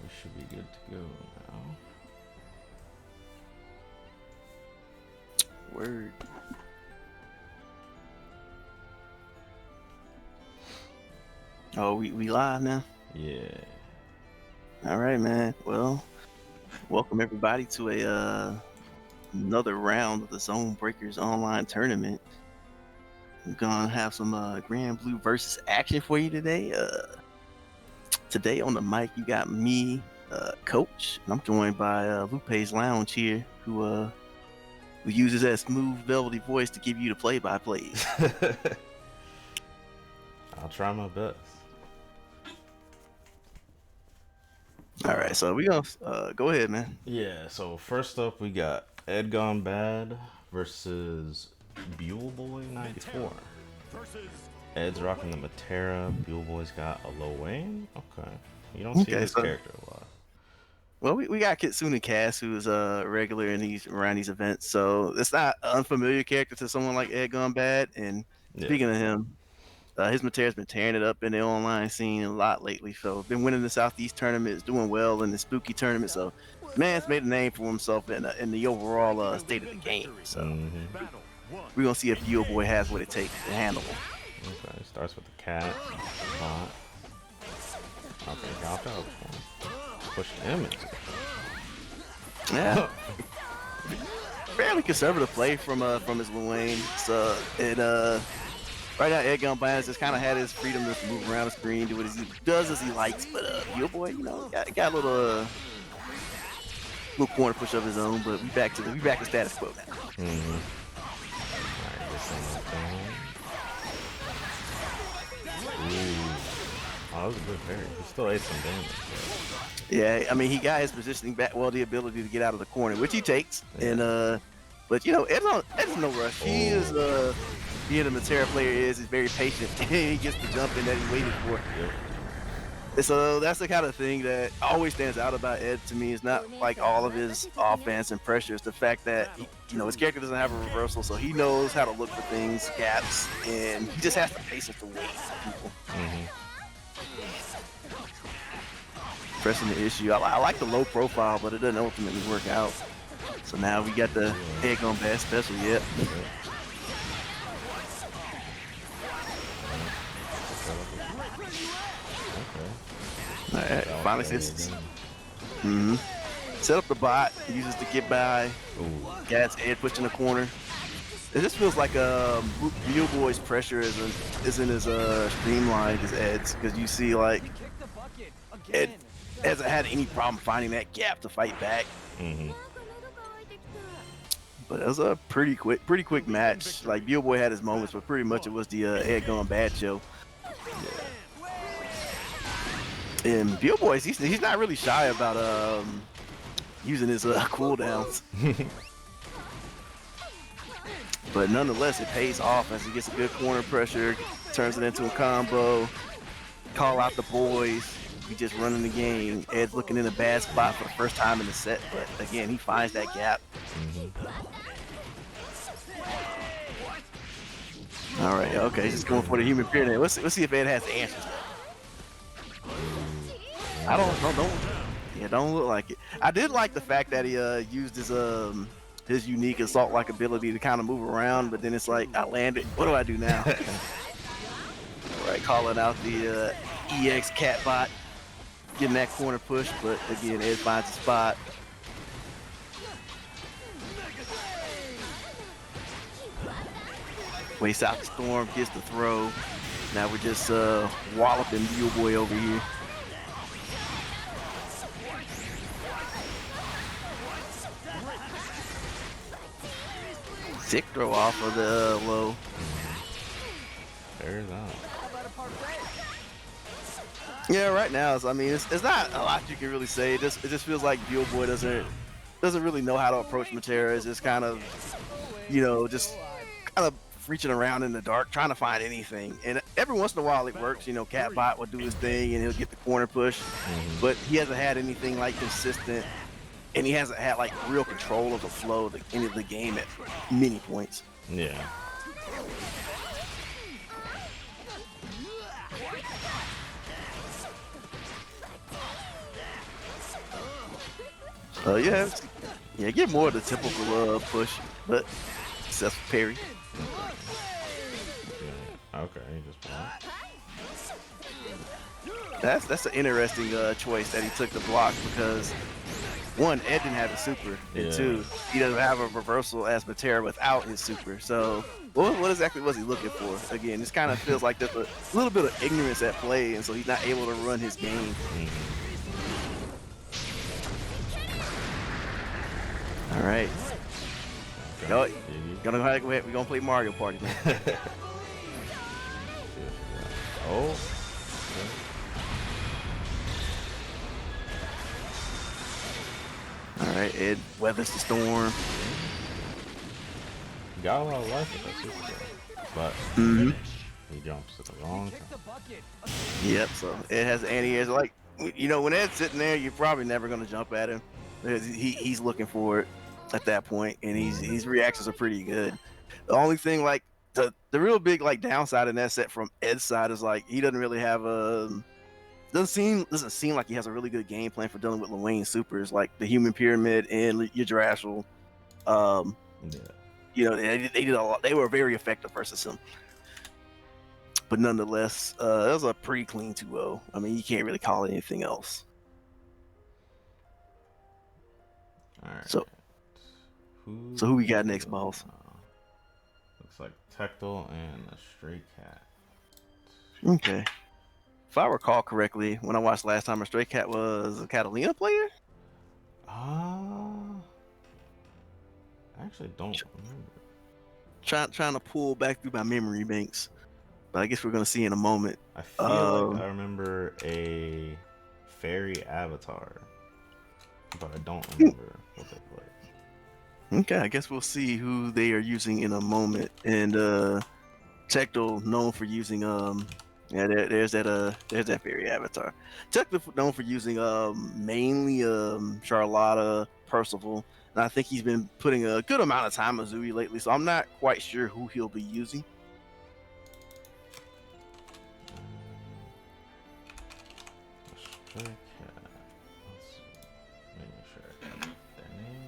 we should be good to go now. Word. Oh, we live now? Yeah. All right, man. Well, welcome everybody to a another round of the ZoneBreakers online tournament. We're gonna have some Granblue versus action for you today. Today on the mic you got me, Coach, and I'm joined by Lupe's Lounge here, who uses that smooth, velvety voice to give you the play-by-plays. I'll try my best. All right, so we gonna go ahead, man. Yeah, so first up we got Ed Gone Bad versus Buell Boy 94. Ed's rocking the Matera, Buell Boy's got a Low Wayne. Okay. You don't see this character a lot. Well, we got Kitsune Cass, who is a regular in around these events, so it's not an unfamiliar character to someone like Ed Gone Bad. And speaking of him, his Matera's been tearing it up in the online scene a lot lately. So been winning the Southeast tournament, is doing well in the Spooky tournament. So man's made a name for himself in the overall state of the game. So we're gonna see if Buell Boy has what it takes to handle him. Okay, starts with the cat, bot. Okay, got that. Push him into the Yeah. Fairly conservative play from his Luane. So right now Ed Gone Bad just kind of had his freedom to move around the screen, do what he does as he likes. But Buell Boy, you know, got a little corner push of his own. But we back to status quo now. Alright, this thing. Ooh. Oh, that was a good parry. He still ate some damage. Yeah, I mean, he got his positioning back well, the ability to get out of the corner, which he takes. Yeah. And but you know, Ed's no rush. He is being a Matera player he's very patient. He gets the jump in that he waited for. Yep. And so that's the kind of thing that always stands out about Ed to me. Is not like all of his offense and pressure. It's the fact that his character doesn't have a reversal, so he knows how to look for things, gaps, and he just has the patience to wait for people. Pressing the issue. I like the low profile, but it doesn't ultimately work out. So now we got the Ed Gone Bad special yet. All right, finally sits. Set up the bot, uses to get by. Gets Ed pushed in the corner. It just feels like Buell Boy's pressure isn't as streamlined as Ed's, because you see like Ed hasn't had any problem finding that gap to fight back. But it was a pretty quick match. Like Buell Boy had his moments, but pretty much it was the Ed Gone Bad show. Yeah. And Buell Boy, he's not really shy about using his cooldowns. But nonetheless, it pays off as he gets a good corner pressure, turns it into a combo. Call out the boys. We just running the game. Ed's looking in a bad spot for the first time in the set, but again, he finds that gap. All right, okay, just going for the human pyramid. Let's see if Ed has the answers. Don't look like it. I did like the fact that he used his unique assault-like ability to kind of move around, but then it's like, I landed. What do I do now? All right, calling out the EX cat bot. Getting that corner push, but again, Ed finds a spot. Waits out the storm, gets the throw. Now we're just walloping Buell Boy over here. Sick throw off of the low. Fair enough. Yeah, right now, I mean, it's not a lot you can really say. It just feels like Buell Boy doesn't really know how to approach Matera. It's just kind of, just kind of reaching around in the dark, trying to find anything. And every once in a while it works. Catbot will do his thing and he'll get the corner push. But he hasn't had anything like consistent, and he hasn't had like real control of the flow of the game at many points. Yeah. Yeah, yeah, get more of the typical push, but successful parry. Yeah. Okay, he just blocked. That's an interesting choice that he took to block because one, Ed didn't have a super, and Yeah. two, he doesn't have a reversal as Matera without his super. So what exactly was he looking for? Again, this kind of feels like there's a little bit of ignorance at play, and so he's not able to run his game. All right. Okay. Gonna go ahead. We're gonna play Mario Party, man. Oh. All right, Ed weathers the storm. Got a lot of life with that super kill, but he jumps at the wrong time. Yep. So Ed has anti-air. Like when Ed's sitting there, you're probably never gonna jump at him because he's looking for it at that point, and his reactions are pretty good. The only thing like the real big like downside in that set from Ed's side is like he doesn't really have a doesn't seem like he has a really good game plan for dealing with Lil supers like the Human Pyramid and Yggdrasil. Yeah. They did a lot. They were very effective versus him. But nonetheless, it was a pretty clean 2-0. I mean, you can't really call it anything else. All right. So who we got next, boss? Looks like Tectal and a Stray Cat. Okay. If I recall correctly, when I watched last time, a Stray Cat was a Catalina player. I actually don't remember. Trying to pull back through my memory banks, but I guess we're gonna see in a moment. I feel like I remember a fairy avatar, but I don't remember what they played. Okay, I guess we'll see who they are using in a moment. And Tectal known for using there's that fairy avatar. Tectal known for using mainly Charlotta, Percival, and I think he's been putting a good amount of time on Zooey lately, so I'm not quite sure who he'll be using. Stray Cat. Let's see. Making sure I got their name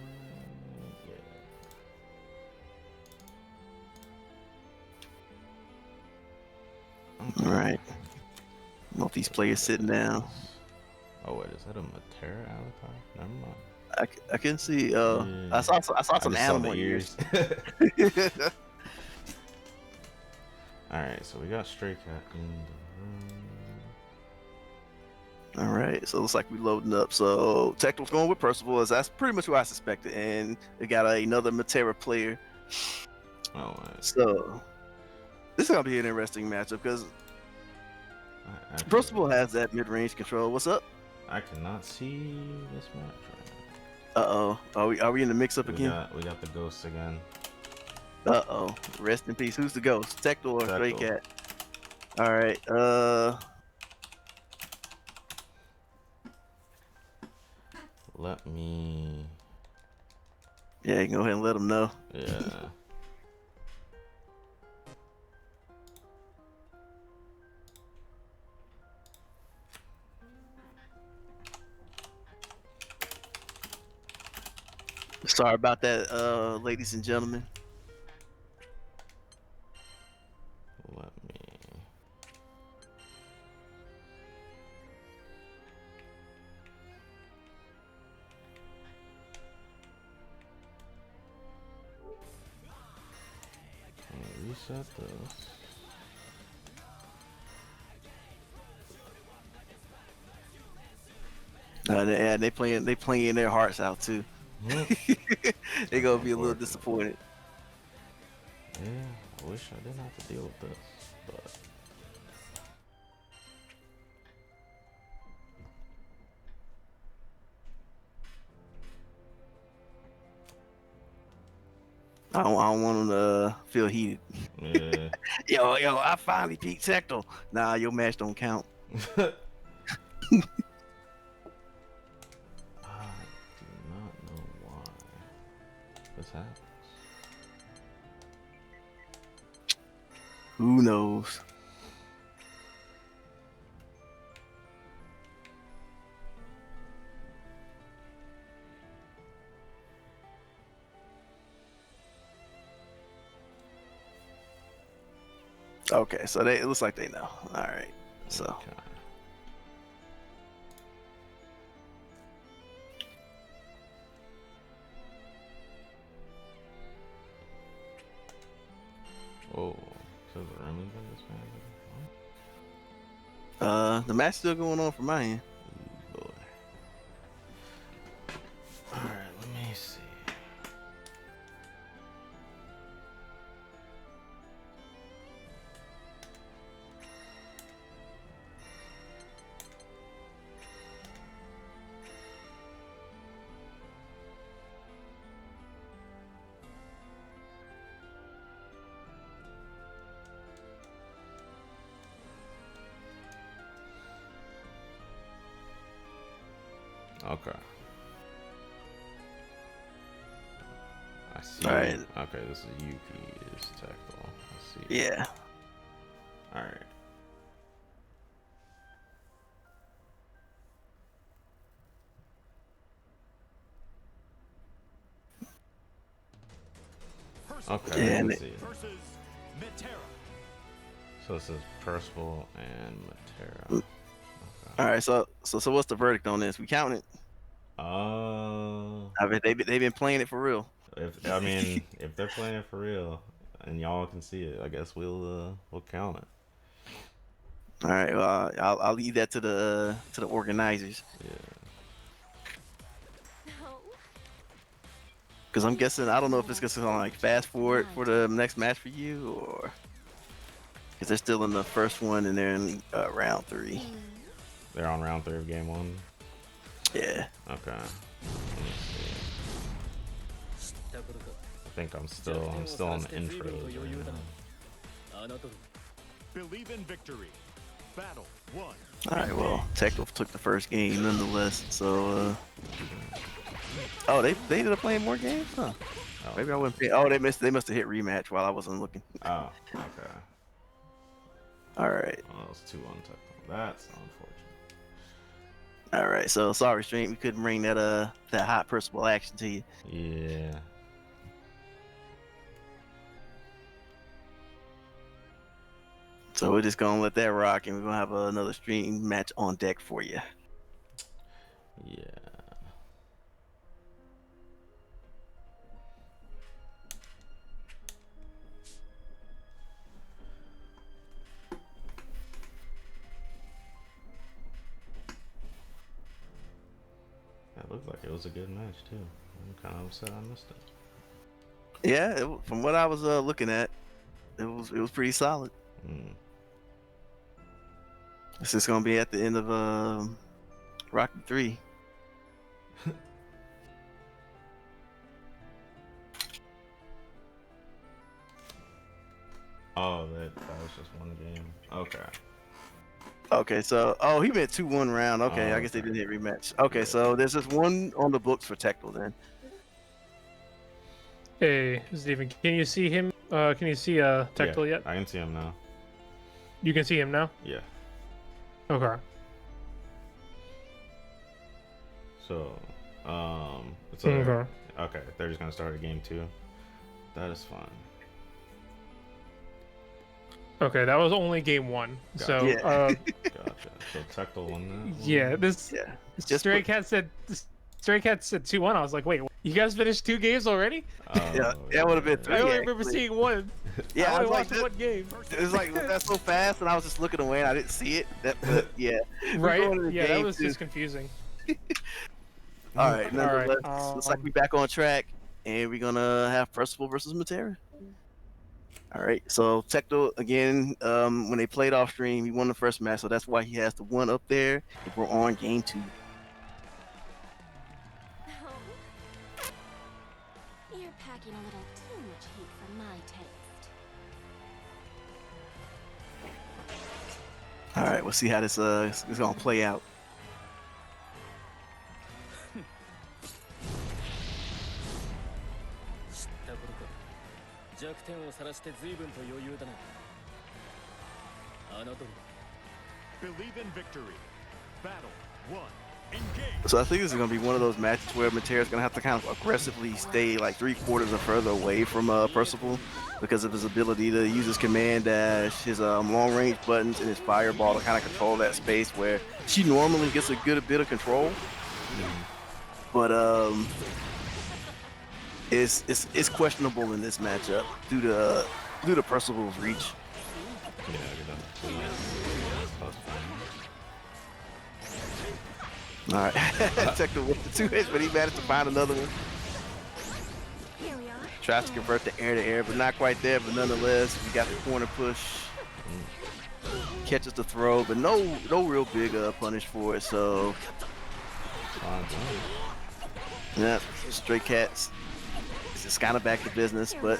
right. Yeah. All right. Both these players sitting down. Oh wait, is that a Matera avatar? Never mind. I can see. Yeah. I saw some animal ears. ears. All right, so we got Stray Cat in the room. All right, so it looks like we loading up. So Tectal's going with Percival, as that's pretty much what I suspected, and we got another Matera player. Oh, right. So this is gonna be an interesting matchup because Percival has that mid-range control. What's up? I cannot see this match right Uh-oh. Are we in the mix-up again? We got the ghosts again. Uh-oh. Rest in peace. Who's the ghost? Tectal or Stray Cat? All right. Let me. Yeah, you can go ahead and let them know. Yeah. Sorry about that, ladies and gentlemen. Let me. Reset this. They playing their hearts out too. They're gonna be a little disappointed. Yeah, I wish I didn't have to deal with this, but I don't want them to feel heated. yeah. yo, I finally beat Tectal. Nah, your match don't count. I do not know why this happens. Who knows? Okay, so it looks like they know. All right, so. Okay. Oh, so the Remy this man. The match still going on for my end. Ooh, boy. All right, let me see. Okay. I see. All right. Okay, this is UP is tactile. I see. Yeah. All right. Okay, Yeah, I and can see it. So it says Percival and Matera. Okay. All right, so what's the verdict on this? We count it. I mean, they've been playing it for real. I mean, if they're playing it for real and y'all can see it, I guess we'll count it. All right, well, I'll leave that to the organizers. Yeah. Because I'm guessing, I don't know if it's gonna like fast forward for the next match for you, or because they're still in the first one and they're in round 3. They're on round 3 of game 1. Yeah. Okay. Let me see. I think I'm still on the intros right now. Believe in victory. Battle 1. All right, well, Tecmo took the first game nonetheless. So, oh, they ended up playing more games, huh? Oh. Maybe I wouldn't pay. Oh, they must have hit rematch while I wasn't looking. Oh, okay. All right. Well, that was 2 untouched. That's unfortunate. All right. So sorry, stream. We couldn't bring that hot Percival action to you. Yeah. So we're just gonna let that rock, and we're gonna have another stream match on deck for you. Yeah. That looked like it was a good match too. I'm kind of upset I missed it. Yeah, from what I was looking at, it was pretty solid. This is gonna be at the end of Rocky 3. Oh, that was just one game. Okay. Okay, so he went 2-1 round. Okay, Oh, I guess they okay. didn't hit rematch. Okay, Yeah. so there's just one on the books for Tecmo then. Hey, Steven, can you see him? Can you see Tactile yet? I can see him now. You can see him now? Yeah. Okay. So, it's Okay. okay. They're just gonna start a game 2. That is fine. Okay, that was only game 1. Gotcha. So, Yeah. Gotcha. So Tectal won that one? yeah, this Yeah. Stray Cat said 2-1. I was like, wait, you guys finished 2 games already? Yeah, that would have been 3. I only remember actually. seeing 1. Yeah, I I only was like, watched 1 game. it was like that's so fast, and I was just looking away, and I didn't see it. But yeah. We're Right? going to the Yeah, that game was 2. just confusing. All right, nonetheless, looks like um, we back on track, and we're gonna have Percival versus Matera. All right, so Tecto again, when they played off stream, he won the first match, so that's why he has the 1 up there. If we're on game 2. You're packing a little too much heat for my taste. All right, we'll see how this is gonna play out. Believe in victory. Battle 1. Engage. So I think this is gonna be one of those matches where Matera's gonna have to kind of aggressively stay like 3/4 or further away from Percival, because of his ability to use his command dash, his long range buttons, and his fireball to kind of control that space where she normally gets a good bit of control. But it's questionable in this matchup due to Percival's reach. Yeah, good enough. All right, Tecto with the 2 hits, but he managed to find another one. Here we are. Tries to convert the air to air, but not quite there. But nonetheless, we got the corner push. Catches the throw, but no real big punish for it. So, yeah, Stray Cats is just kind of back to business, but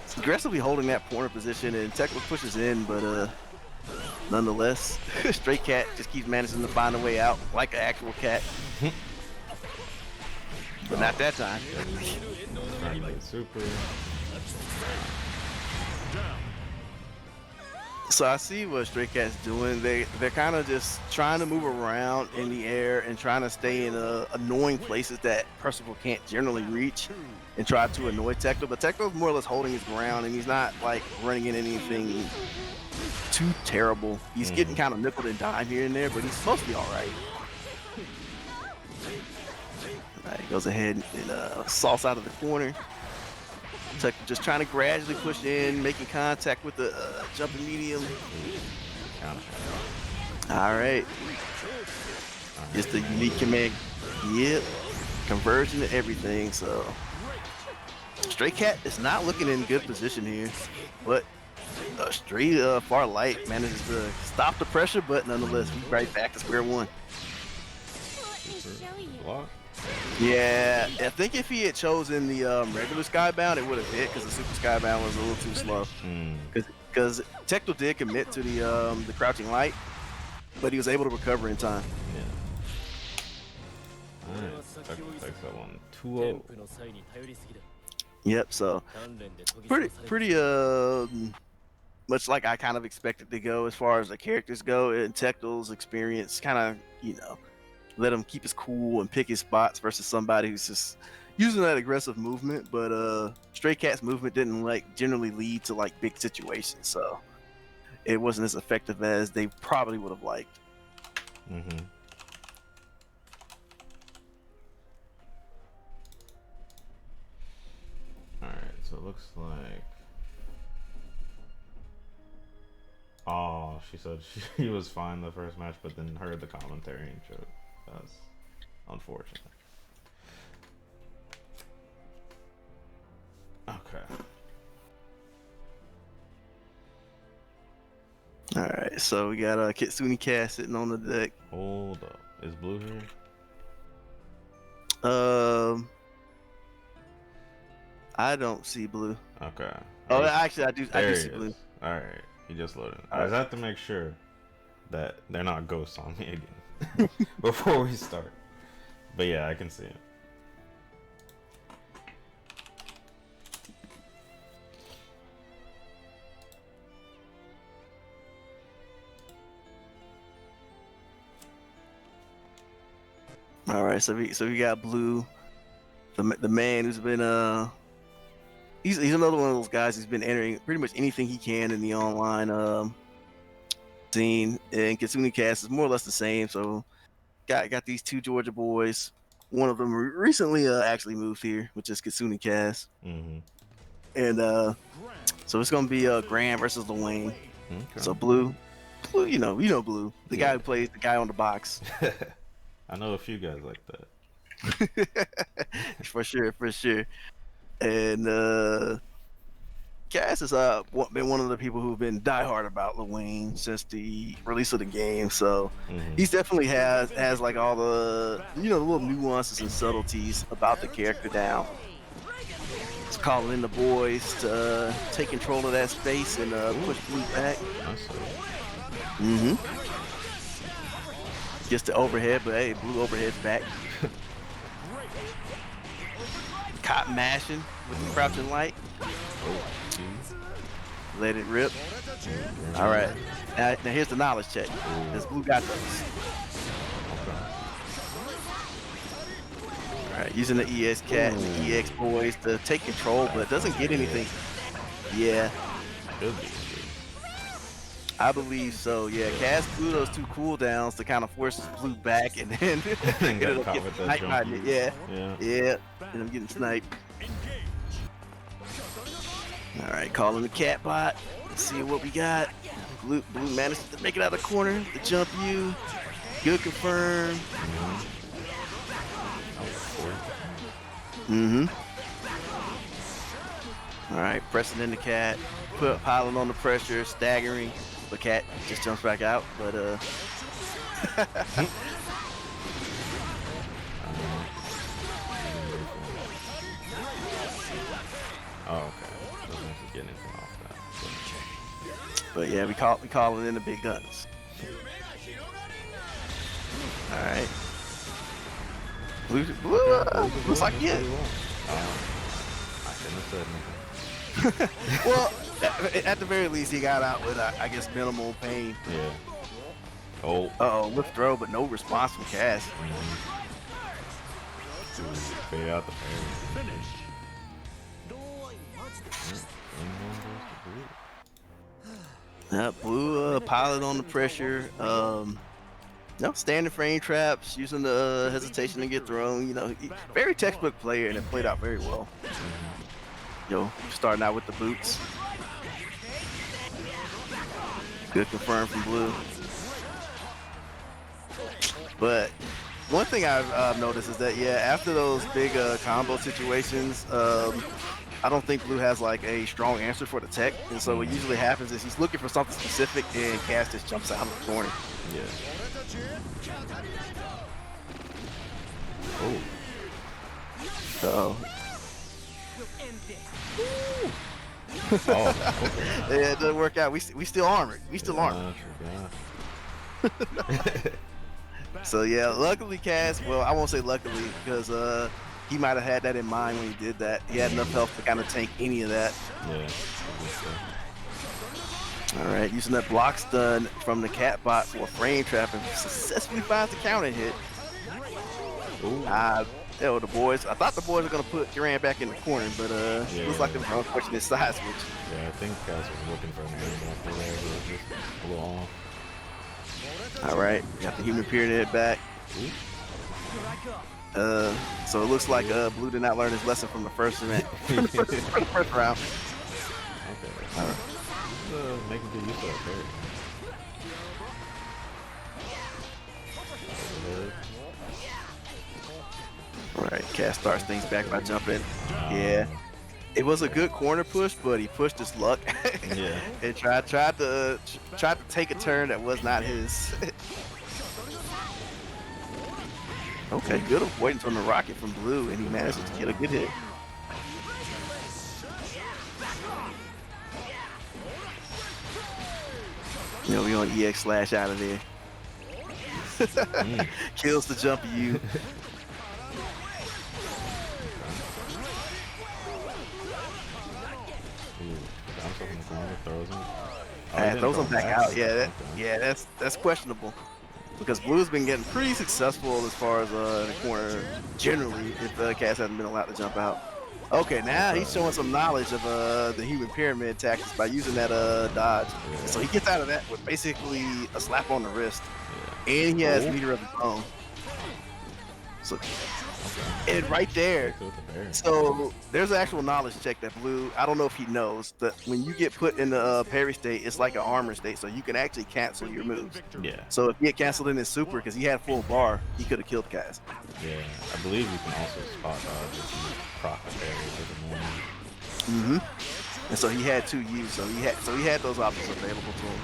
it's aggressively holding that corner position, and Tecmo pushes in, but nonetheless, Stray Cat just keeps managing to find a way out like an actual cat. But not that time. Super. So I see what Stray Cat's doing. They're kind of just trying to move around in the air and trying to stay in annoying places that Percival can't generally reach and try to annoy Tecto. But Tecto's more or less holding his ground, and he's not like running in anything too terrible. He's getting kind of nickel and dime here and there, but he's supposed to be all right. All right, goes ahead and assaults out of the corner. Tecto just trying to gradually push in, making contact with the jumping medium. All right. It's the unique command. Yep. Conversion to everything. So Stray Cat is not looking in good position here, but Stray Far Light manages to stop the pressure, but nonetheless, we're right back to square one. Let me show you. What? Yeah, I think if he had chosen the regular Skybound, it would have hit because the Super Skybound was a little too slow. Because Tecto did commit to the crouching light, but he was able to recover in time. Yeah. Alright, takes that one 2-0. Yep. So pretty much like I kind of expected to go as far as the characters go, and Tecto's experience kind of let him keep his cool and pick his spots versus somebody who's just using that aggressive movement. But Stray Cat's movement didn't generally lead to big situations, so it wasn't as effective as they probably would have liked. Alright, so it looks like... Oh, she said she was fine the first match, but then heard the commentary and showed. That's unfortunate. Okay. All right, so we got Kitsune Cat sitting on the deck. Hold up. Is Blue here? I don't see Blue. Okay. Oh, actually, I do see There he Blue. is. Alright. He just loaded. All I just right. have to make sure that they're not ghosts on me again before we start. But yeah, I can see it. All right, so we got Blue, the man who's been he's another one of those guys who's been entering pretty much anything he can in the online scene, and Kitsune Cast is more or less the same. So got these two Georgia boys. One of them recently actually moved here, which is Kitsune Cast, and so it's gonna be Gran versus Luane. Okay. So Blue, you know Blue, the guy who plays the guy on the box. I know a few guys like that. for sure. And Cass has been one of the people who've been diehard about Luane since the release of the game. So he's definitely has like all the the little nuances and subtleties about the character down. He's calling in the boys to take control of that space and push Blue back. Gets the overhead, but hey, Blue overhead's back. Cop mashing with the crouching light. Let it rip. All right. Now here's the knowledge check. This Blue got those. All right, using the EX Cat and the EX boys to take control, but doesn't get anything. Yeah, Could be. I believe so. Yeah, Cass blew those 2 cooldowns to kind of force Blue back, and then And got ended up caught getting with that sniped by jump it. use. Yeah, Yeah. yeah, and I'm getting sniped. All right, calling the cat bot. Let's see what we got. Blue managed to make it out of the corner. The jump you. Good confirm. Mm-hmm. All right, pressing in the cat. Piling on the pressure, staggering. The cat just jumps back out, but Oh, okay. Doesn't actually get anything off that. but yeah, we calling in the big guns. All right. Looks like yeah. I shouldn't have said anything. Well, at the very least, he got out with I guess minimal pain. Yeah. Oh. Uh-oh, lift throw, but no response from Cass. Fade out the parry. Finish. Blue pilot on the pressure. No standing frame traps, using the hesitation to get thrown. You know, very textbook player, and it played out very well. Yo, starting out with the boots. Good confirm from Blue. But one thing I've noticed is that, yeah, after those big combo situations, I don't think Blue has like a strong answer for the tech. And so what usually happens is he's looking for something specific and Cass just jumps out of the corner. Yeah. Oh. So Oh. Okay. yeah, it doesn't work out. We still armored. We still armored. So yeah, luckily Cass, well, I won't say luckily because he might have had that in mind when he did that. He had enough health to kind of tank any of that. Yeah. All right, using that block stun from the cat bot for a frame trap and successfully finds the counter hit. The boys. I thought the boys were gonna put Duran back in the corner, but looks like they were unfortunate side switch. Yeah, I think Cass was looking for an angle for there, but it was just a little off. All right, got the human pyramid back. So it looks like Blue did not learn his lesson from the first event, from the first round. Okay. All right. Make him get used to that parry. All right, Cass starts things back by jumping. Yeah, it was a good corner push, but he pushed his luck. Yeah. And tried to take a turn that was not his. Okay, good avoidance on the rocket from Blue, and he manages to get a good hit. You know, we on EX slash out of there. Kills the jump you. Throws him back out. Yeah, that's questionable because Blue's been getting pretty successful as far as the corner generally. If Cass hasn't been allowed to jump out. Okay, now he's showing some knowledge of the human pyramid tactics by using that dodge. So he gets out of that with basically a slap on the wrist, and he has meter of his own. So, and right there, so there's an actual knowledge check that Blue, I don't know if he knows, that when you get put in the parry state, it's like an armor state, so you can actually cancel your moves. Yeah. So if he had canceled in his super, because he had full bar, he could have killed Cass. Yeah, I believe you can also spot dodge if you proc a parry with a normal. And so he had 2 U's, so he had those options available to him.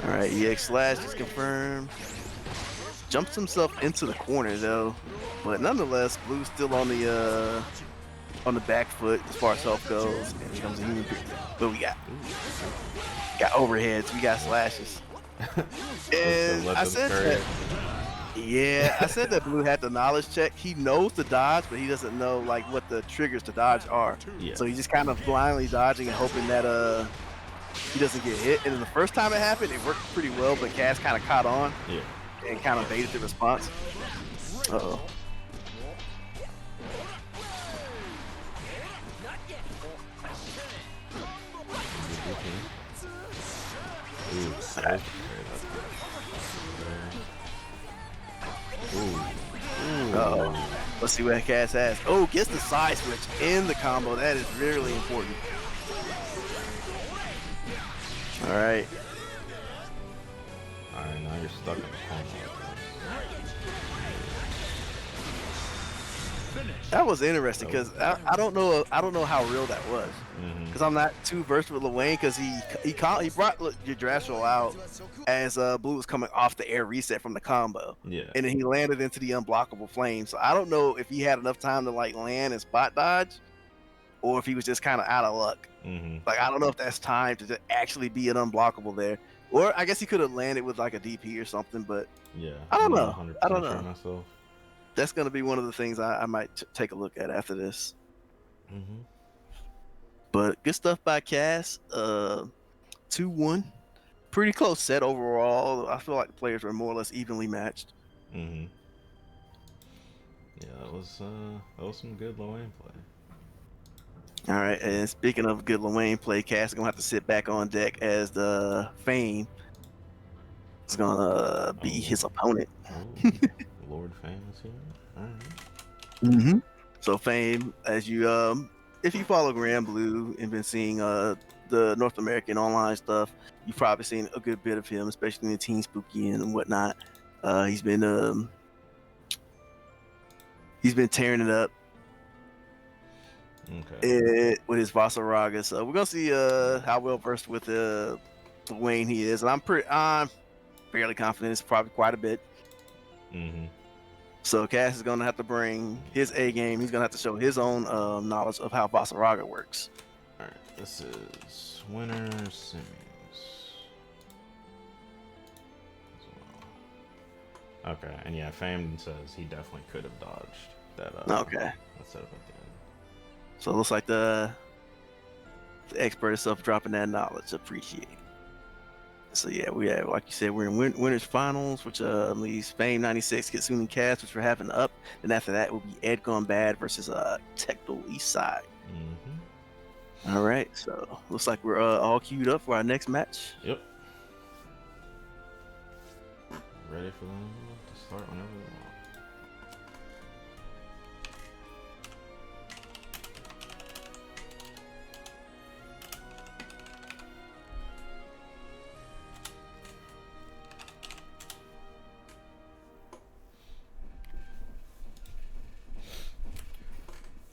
All right, EX slash is confirmed. Jumps himself into the corner though, but nonetheless, Blue's still on the back foot as far as health goes. And here comes a human pyramid. But we got overheads, we got slashes. And I said that Blue had the knowledge check. He knows the dodge, but he doesn't know like what the triggers to dodge are. Yeah. So he's just kind of blindly dodging and hoping that he doesn't get hit. And then the first time it happened, it worked pretty well, but Cass kind of caught on. Yeah. And kind of baited the response. Uh-oh. So that was Ooh. Uh-oh. Let's see what Cass has. Oh, gets the side switch in the combo. That is really important. All right. Alright, now you're stuck in the combo. That was interesting because I don't know how real that was because I'm not too versed with Lil Wayne because he brought Yggdrasil out as Blue was coming off the air reset from the combo, Yeah. and then he landed into the unblockable flame. So I don't know if he had enough time to like land and spot dodge, or if he was just kind of out of luck. Like I don't know if that's time to just actually be an unblockable there, or I guess he could have landed with like a DP or something. But Yeah, I don't I'm know. not 100% I don't sure know. myself. That's gonna be one of the things I might take a look at after this. But good stuff by Cass. 2-1. Pretty close set overall. I feel like the players were more or less evenly matched. Yeah, that was some good low aim play. All right, and speaking of good Lil Wayne play, Cass is gonna have to sit back on deck as the Fame is gonna be his opponent. Oh, Lord Fame is here. All right. So Fame, as you if you follow Granblue and been seeing the North American online stuff, you've probably seen a good bit of him, especially in the Teen Spooky and whatnot. He's been tearing it up. Okay. With his Vasaraga. So we're gonna see how well versed with Wayne he is, and I'm fairly confident it's probably quite a bit. So Cass is gonna have to bring his A game. He's gonna have to show his own knowledge of how Vasaraga works. All right. This is winner semis. Okay, and yeah, Fame says he definitely could have dodged that. Okay. That setup at the end. So it looks like the expert himself dropping that knowledge. Appreciate it. So yeah, we have, like you said, we're in winners finals, which leaves Fame 96, Kitsune and Cass, which we're having up. Then after that will be Ed Gone Bad versus Tectal Eastside. All right, so looks like we're all queued up for our next match. Yep. Ready for them to start whenever they want.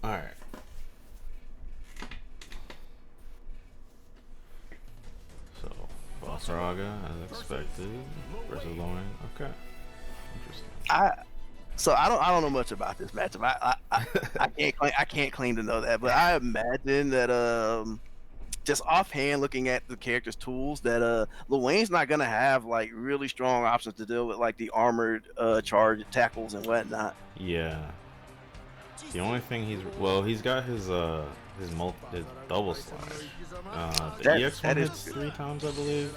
All right. So, Vasaraga, as expected, versus Lauren. Okay. Interesting. I don't know much about this matchup. I can't claim to know that, but I imagine that just offhand looking at the character's tools that Lil Wayne's not gonna have like really strong options to deal with like the armored charge tackles and whatnot. Yeah. The only thing he's got his double slash. The EX one hits 3 times, I believe.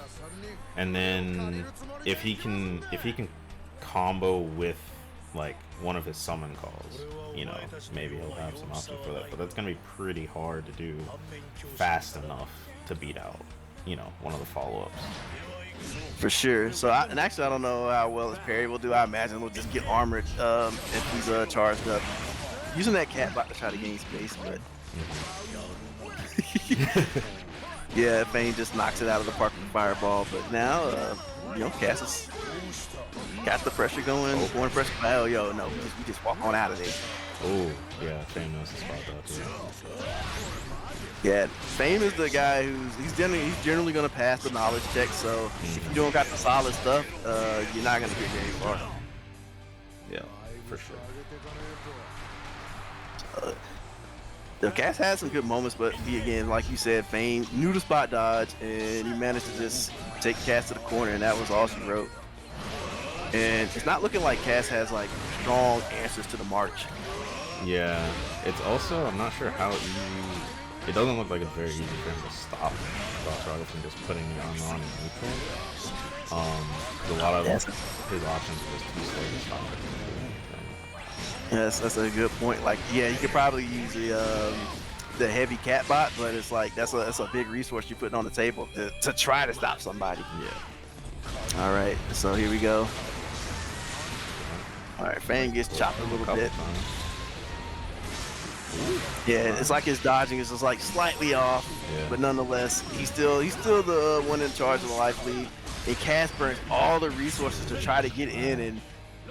And then if he can combo with like one of his summon calls, you know, maybe he'll have some options for that. But that's gonna be pretty hard to do fast enough to beat out, you know, one of the follow-ups. For sure. So actually I don't know how well his parry will do. I imagine we'll just get armored if he's charged up. Using that cat bot to try to gain space, but yeah, Fame just knocks it out of the park with the fireball. But now, you know, Cass has got the pressure going. Going pressure. Hell, yo, no, we just walk on out of there. Oh, yeah, Fame knows the spot that too. Yeah, Fame is the guy he's generally gonna pass the knowledge check. So if you don't got the solid stuff, you're not gonna get very far. Yeah, for sure. The Cass had some good moments, but he, again, like you said, Fame knew the spot dodge, and he managed to just take Cass to the corner, and that was all she wrote. And it's not looking like Cass has like strong answers to the march. Yeah, it's also, I'm not sure how easy. It doesn't look like it's very easy for him to stop Vasaraga from just putting the armor on in neutral. A lot of his options are just too slow to stop it. Yes, that's a good point. Like, yeah, you could probably use the heavy cat bot, but it's like that's a big resource you're putting on the table to try to stop somebody. Yeah. All right, so here we go. All right, Fame gets chopped a little Couple bit. times. Yeah, it's like his dodging is just like slightly off, Yeah. but nonetheless, he's still the one in charge of the life lead. And Cass burns all the resources to try to get in, and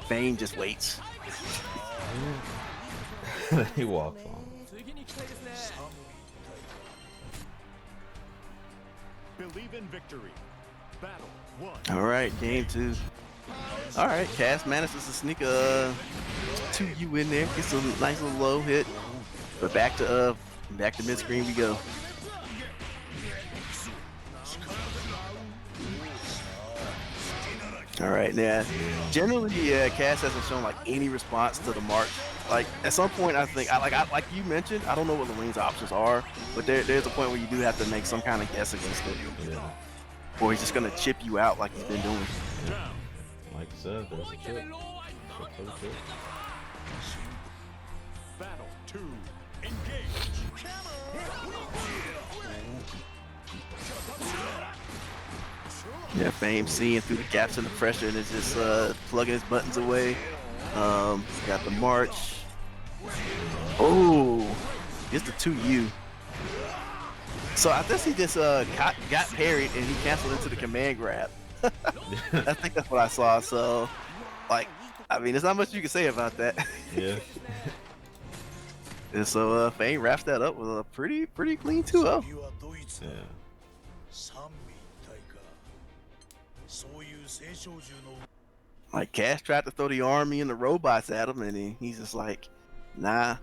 Fame just waits. He walks on. Believe in victory. Battle 1. All right, game 2. All right, Cass manages to sneak a 2U in there, gets a nice little low hit, but back to mid screen we go. All right, now generally, Cass hasn't shown like any response to the march. Like at some point, I think, like you mentioned, I don't know what Lewine's options are, but there's a point where you do have to make some kind of guess against it, or he's just gonna chip you out like he's been doing. Like I said, there's a chip. Battle 2. Engage. Yeah, Fame seeing through the gaps in the pressure and is just plugging his buttons away. Got the march. Oh, it's the 2U. So I guess he just got parried and he canceled into the command grab. I think that's what I saw. So, like, I mean, there's not much you can say about that. Yeah. And so Fame wraps that up with a pretty clean 2-0. Yeah. Like Cash tried to throw the army and the robots at him, and he's just like, nah.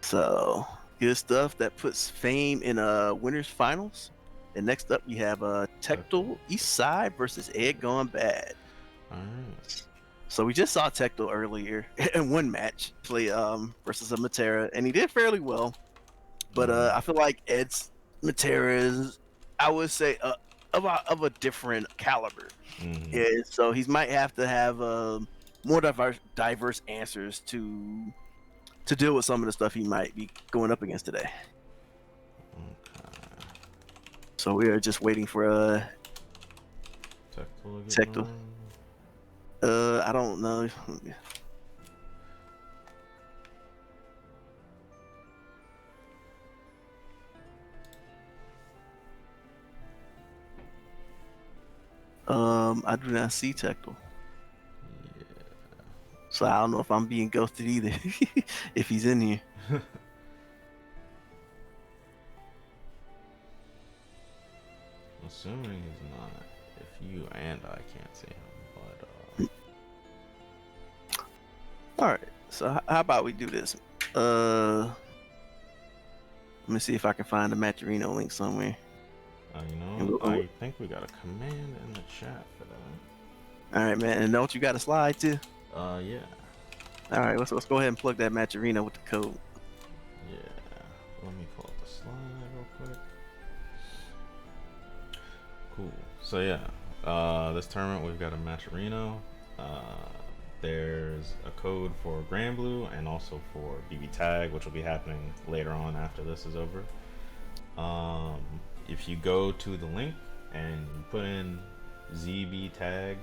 So good stuff. That puts Fame in winners finals. And next up we have Tectal Eastside versus Ed Gone Bad. All right. So we just saw Tectal earlier in one match play versus a Matera, and he did fairly well. But I feel like Ed's Matera is, I would say, of a different caliber. Yeah, so he might have to have more diverse answers to deal with some of the stuff he might be going up against today. Okay. So we are just waiting for Tectal. I don't know. I do not see Tectal. Yeah. So I don't know if I'm being ghosted either. If he's in here. Assuming he's not. If you and I can't see him, but All right. So how about we do this? Let me see if I can find the Maturino link somewhere. you know, I think we got a command in the chat for that. All right, man. And don't you got a slide too? Yeah. All right. Let's go ahead and plug that Maturino with the code. Yeah. Let me pull up the slide real quick. Cool. So yeah, this tournament we've got a Maturino. There's a code for Granblue and also for BB Tag, which will be happening later on after this is over. If you go to the link and you put in ZB Tag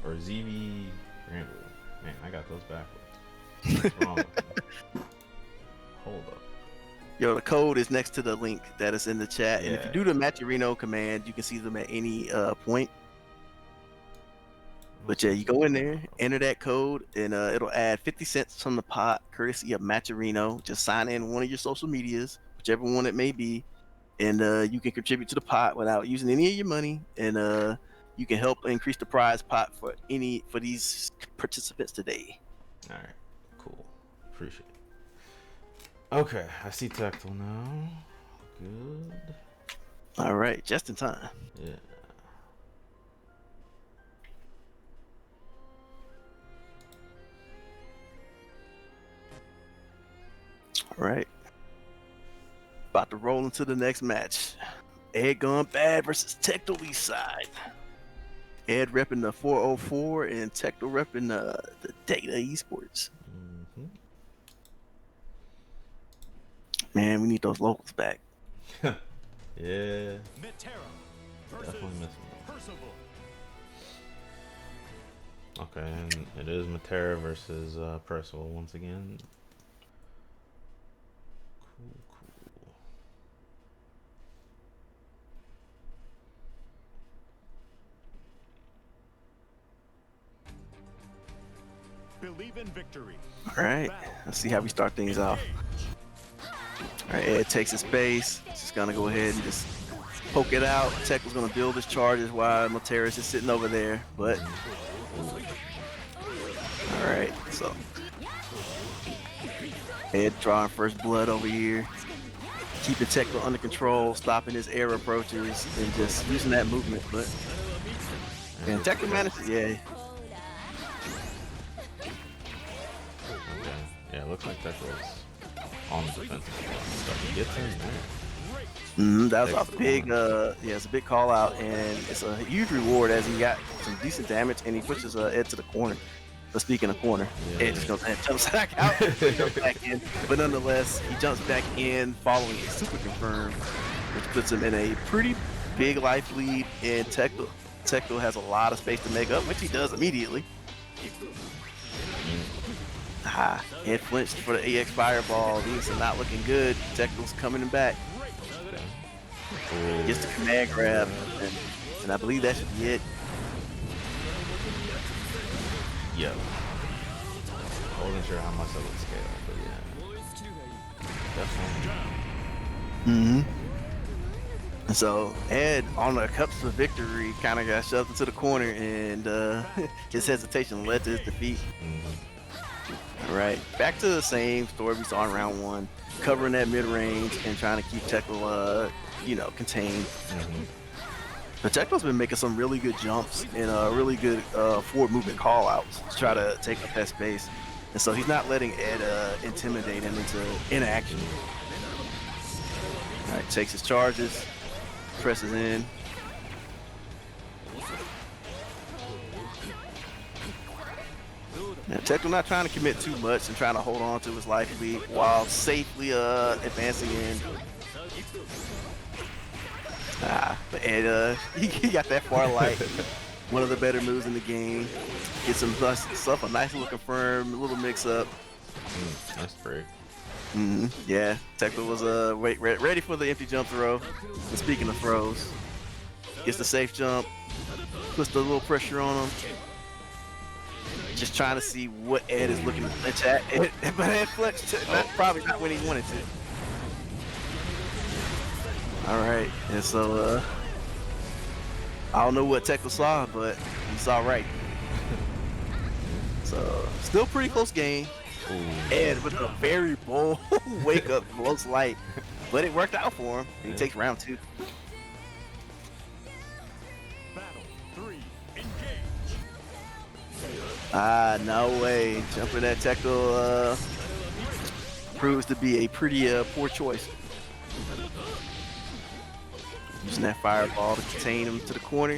or ZB Granblue, man, I got those backwards. What's wrong with me? Hold up. Yo, the code is next to the link that is in the chat. And if you Yeah. do the Maturino command, you can see them at any point. But yeah, you go in there, enter that code, and it'll add 50 cents from the pot, courtesy of Maturino. Just sign in one of your social medias, whichever one it may be, and you can contribute to the pot without using any of your money, and you can help increase the prize pot for these participants today. All right, cool. Appreciate it. Okay, I see Tactile now. Good. All right, just in time. Yeah. All right. About to roll into the next match. Ed Gone Bad versus Tectal Eastside. Ed repping the 404 and Tectal repping the Data Esports. Man, we need those locals back. Yeah. Matera, Definitely missing one. Percival. Okay, and it is Matera versus Percival once again. Cool. Believe in victory. All right, let's see how we start things off. All right, Ed takes his base. Just gonna go ahead and just poke it out. Tech was gonna build his charges while Materis is sitting over there, but all right, so Ed drawing first blood over here, keeping Tekla under control, stopping his air approaches, and just using that movement. But and Tekla manages, yeah. Okay. Yeah, it looks like that was on the defensive side. So he gets in there. That was a big, yeah, it's a big call out, and it's a huge reward as he got some decent damage, and he pushes Ed to the corner. But speaking of corner, Ed just goes and jumps back out, jumps back in. But nonetheless, he jumps back in following a super confirm, which puts him in a pretty big life lead. And Tekla has a lot of space to make up, which he does immediately. Ed flinched for the AX Fireball. These are not looking good. Tekla's coming back. Gets the command grab, and I believe that should be it. Yeah. I wasn't sure how much that would scale, but yeah. Definitely. And so Ed, on the cups of victory, kind of got shoved into the corner, and his hesitation led to his defeat. All right, back to the same story we saw in round one, covering that mid range and trying to keep Tekla, contained. But Tekla's been making some really good jumps and really good forward movement call outs to try to take up that space. And so he's not letting Ed intimidate him into inaction. All right, takes his charges, presses in. Now, Tekla not trying to commit too much and trying to hold on to his life lead while safely advancing in. But Ed, he got that far light. One of the better moves in the game. Gets himself a nice little confirm, a little mix up. That's great. Yeah, Tekla was ready for the empty jump throw. And speaking of throws, gets the safe jump, puts the little pressure on him. Just trying to see what Ed is looking to flinch at. But Ed flinched, probably not when he wanted to. All right, and so I don't know what Tekla saw, but he saw right. So still pretty close game. Ed with a very bold wake up close light, but it worked out for him. He takes round two. Battle 3. Engage. No way. Jumping at Tekla proves to be a pretty poor choice. Using that fireball to contain him to the corner.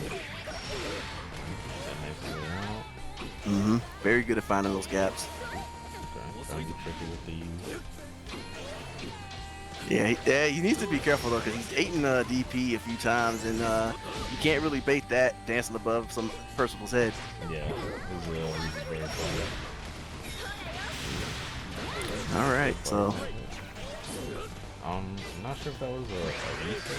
Very good at finding those gaps. Yeah, he needs to be careful though, because he's eaten DP a few times, and you can't really bait that dancing above some Percival's head. Yeah, he's very funny. All right, so I'm not sure if that was a reset.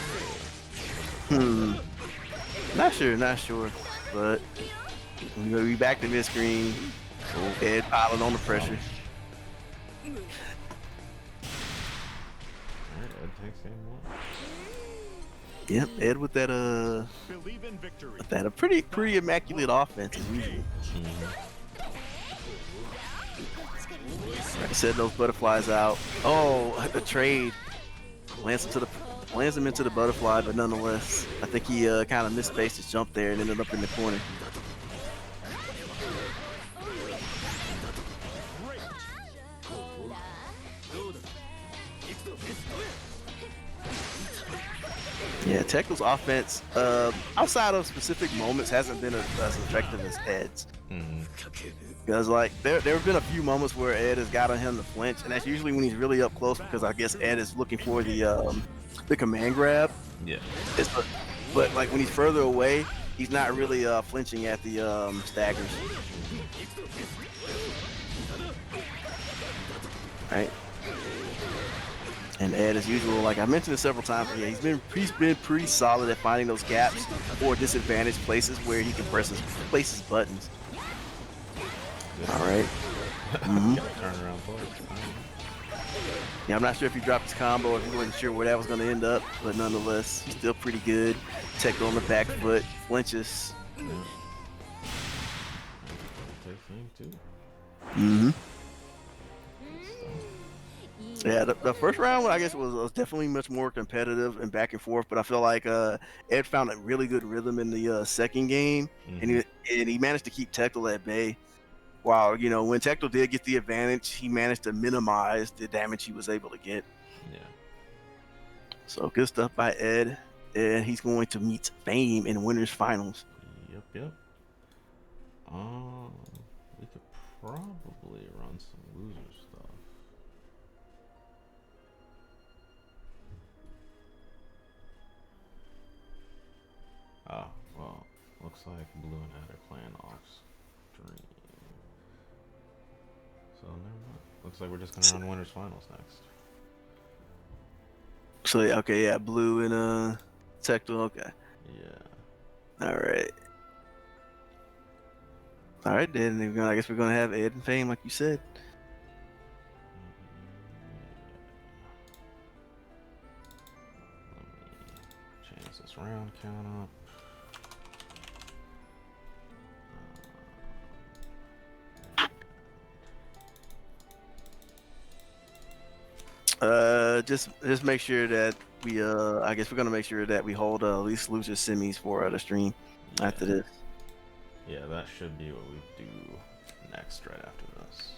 Not sure, but we're gonna be back to mid screen. Ed piling on the pressure. Ed takes game one. Yep, Ed with that Believe in victory. a pretty immaculate offense as usual. Setting those butterflies out. Oh, the trade lands him into the butterfly, but nonetheless, I think he kind of misspaced his jump there and ended up in the corner. Yeah, Tekla's offense, outside of specific moments, hasn't been as effective as Ed's. Because there have been a few moments where Ed has gotten him to flinch, and that's usually when he's really up close, because I guess Ed is looking for the command grab. Yeah. but like when he's further away, he's not really flinching at the staggers. Right. And Ed, as usual, like I mentioned it several times, yeah, he's been pretty solid at finding those gaps or disadvantaged places where he can place his buttons. All right. Turn around forward. Yeah, I'm not sure if he dropped his combo, if he wasn't sure where that was going to end up, but nonetheless, he's still pretty good. Tech on the back foot, flinches. Yeah. Take fame too. Mm-hmm. Yeah, the first round, I guess, was definitely much more competitive and back and forth. But I feel like Ed found a really good rhythm in the second game, and he managed to keep Tectel at bay. While when Tectel did get the advantage, he managed to minimize the damage he was able to get. Yeah. So good stuff by Ed, and he's going to meet Fame in winners finals. Yep. We could probably run some loser stuff. Oh, well, looks like Blue and Ed are playing off stream. So never mind. Looks like we're just gonna run winners finals next. So okay, yeah, Blue and Tectel, okay. Yeah. All right, then I guess we're gonna have Ed and Fame, like you said. Let me change this round count up. Just make sure that we I guess we're gonna make sure that we hold at least loser semis for the stream after this. Yeah, that should be what we do next, right after this.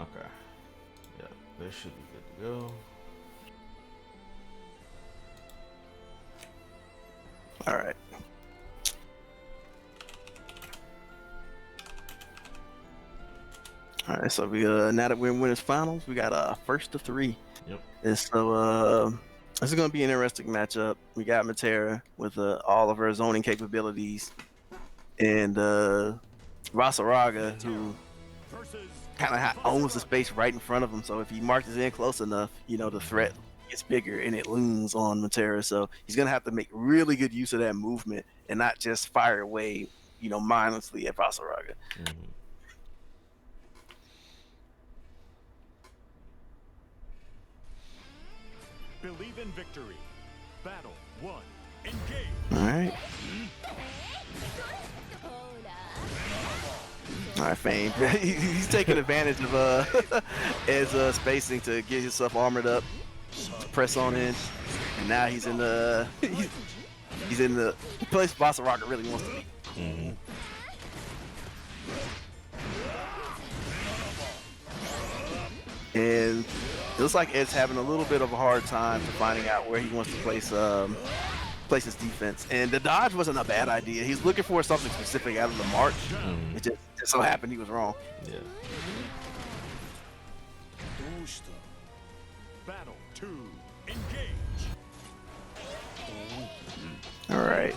Okay. Yeah, this should be good to go. All right. All right, so we now that we're in winners finals, we got first of 3. Yep. And so this is gonna be an interesting matchup. We got Matera with all of her zoning capabilities, and Rasaraga, who kind of owns the space right in front of him. So if he marches in close enough, the threat gets bigger and it looms on Matera. So he's gonna have to make really good use of that movement and not just fire away, mindlessly at Rasaraga. Believe in victory. Battle 1. Engage. All right. All right, Fame. He's taking advantage of Ed's spacing to get himself armored up, to press on in, and now he's in the he's in the place Rasaraga really wants to be. And it looks like Ed's having a little bit of a hard time to finding out where he wants to place his defense. And the dodge wasn't a bad idea. He's looking for something specific out of the march. It just so happened he was wrong. Yeah. Battle 2. Engage. All right.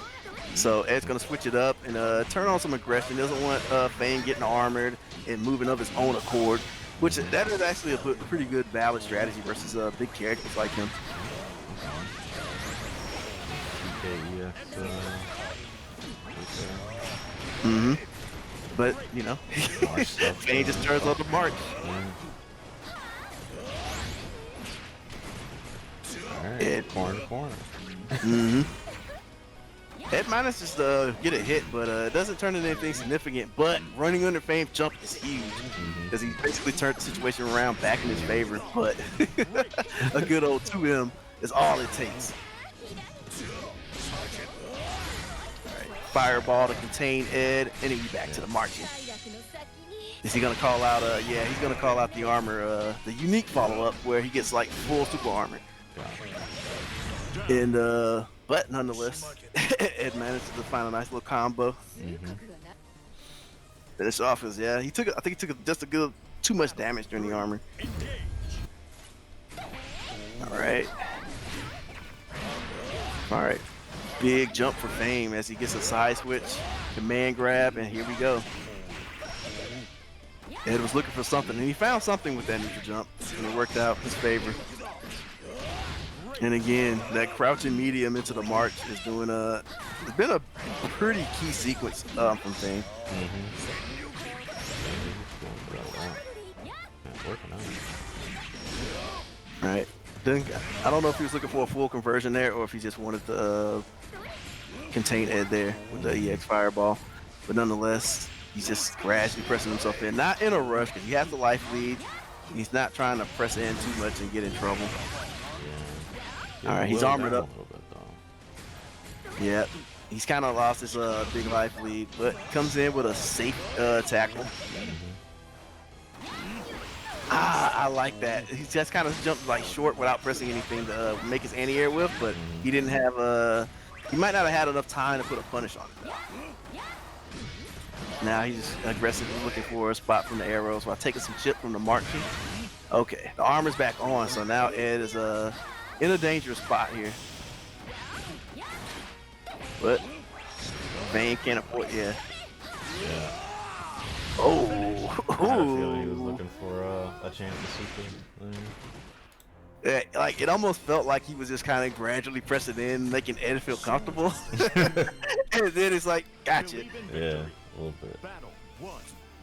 So Ed's gonna switch it up and turn on some aggression. Doesn't want Fame getting armored and moving of his own accord. Which that is actually a pretty good valid strategy versus big characters like him. But Fame just turns on the march. Alright, corner to corner. Ed minus just get a hit, but it doesn't turn into anything significant. But running under Fame jump is huge because he basically turned the situation around back in his favor. But a good old 2M is all it takes. All right, fireball to contain Ed, and then we back to the marching. Is he gonna call out? Yeah, he's gonna call out the armor, the unique follow-up where he gets like full super armor. And but nonetheless, Ed managed to find a nice little combo. Finish off his I think he took just a good too much damage during the armor. All right. All right. Big jump for Fame as he gets a side switch, command grab, and here we go. Ed was looking for something, and he found something with that neutral jump, and it worked out in his favor. And again, that crouching medium into the march is doing it's been a pretty key sequence from Fame. Right. Then I don't know if he was looking for a full conversion there or if he just wanted to contain Ed there with the EX Fireball. But nonetheless, he's just gradually pressing himself in. Not in a rush because he has the life lead. He's not trying to press in too much and get in trouble. Yeah. All right, he's armored up. A little bit, though. Yep. He's kind of lost his big life lead, but comes in with a safe tackle. I like that. He just kind of jumped like short without pressing anything to make his anti-air whip, but he didn't have he might not have had enough time to put a punish on it. Now he's aggressively looking for a spot from the arrows while taking some chip from the marching. Okay, the armor's back on, so now Ed is in a dangerous spot here. But Fame can't afford, yeah. Oh, I feel he was looking for a chance to super. Yeah, like it almost felt like he was just kind of gradually pressing in, making Ed feel comfortable. And then it's like, gotcha. Yeah, a little bit. Battle 1.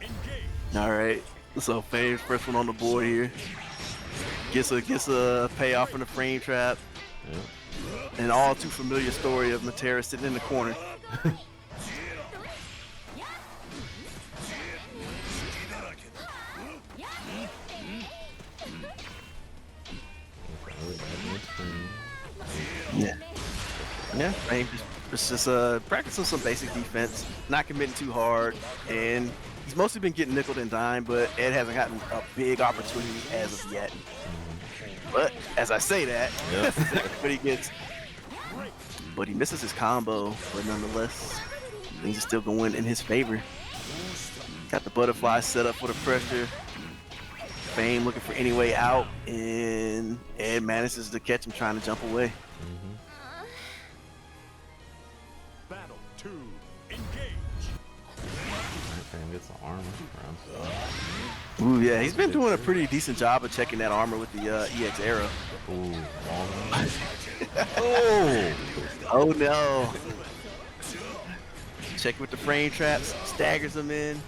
Engage. All right, so Fame's first one on the board here. Gets a payoff from the frame trap. Yeah. An all too familiar story of Matera sitting in the corner. Yeah. Yeah, Fame just practicing some basic defense, not committing too hard, and he's mostly been getting nickeled and dimed, but Ed hasn't gotten a big opportunity as of yet. But as I say that, Yep. but he gets, but he misses his combo, but nonetheless, things are still going in his favor. Got the butterfly set up for the pressure. Fame looking for any way out, and Ed manages to catch him trying to jump away. Battle 2. Engage. Fame gets the armor. Ooh, yeah, he's been doing a pretty decent job of checking that armor with the EX arrow. Ooh, oh! Oh no! Check with the frame traps, staggers him in.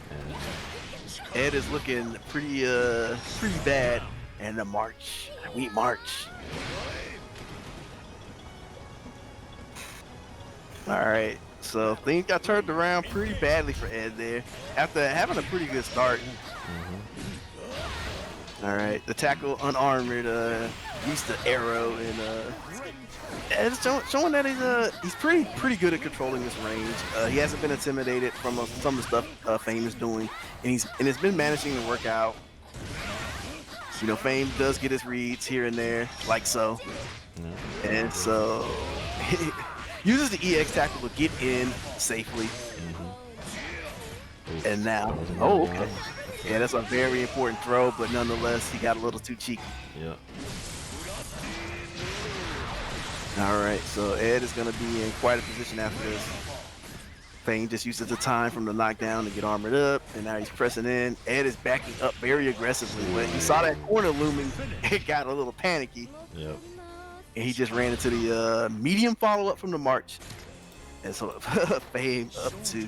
Ed is looking pretty bad, and the march, we march. All right, so things got turned around pretty badly for Ed there after having a pretty good start. All right, the tackle unarmored, used the arrow, and Ed's showing that he's pretty good at controlling his range. He hasn't been intimidated from some of the stuff Fame is doing, and it's been managing to work out. You know, Fame does get his reads here and there, like so, and so he uses the EX tackle to get in safely. And now, oh, okay. Yeah, that's a very important throw, but nonetheless, he got a little too cheeky. Yeah. All right, so Ed is going to be in quite a position after this. Fame just uses the time from the knockdown to get armored up, and now he's pressing in. Ed is backing up very aggressively. When he saw that corner looming, it got a little panicky. Yep. And he just ran into the medium follow-up from the march. And so Fame up 2.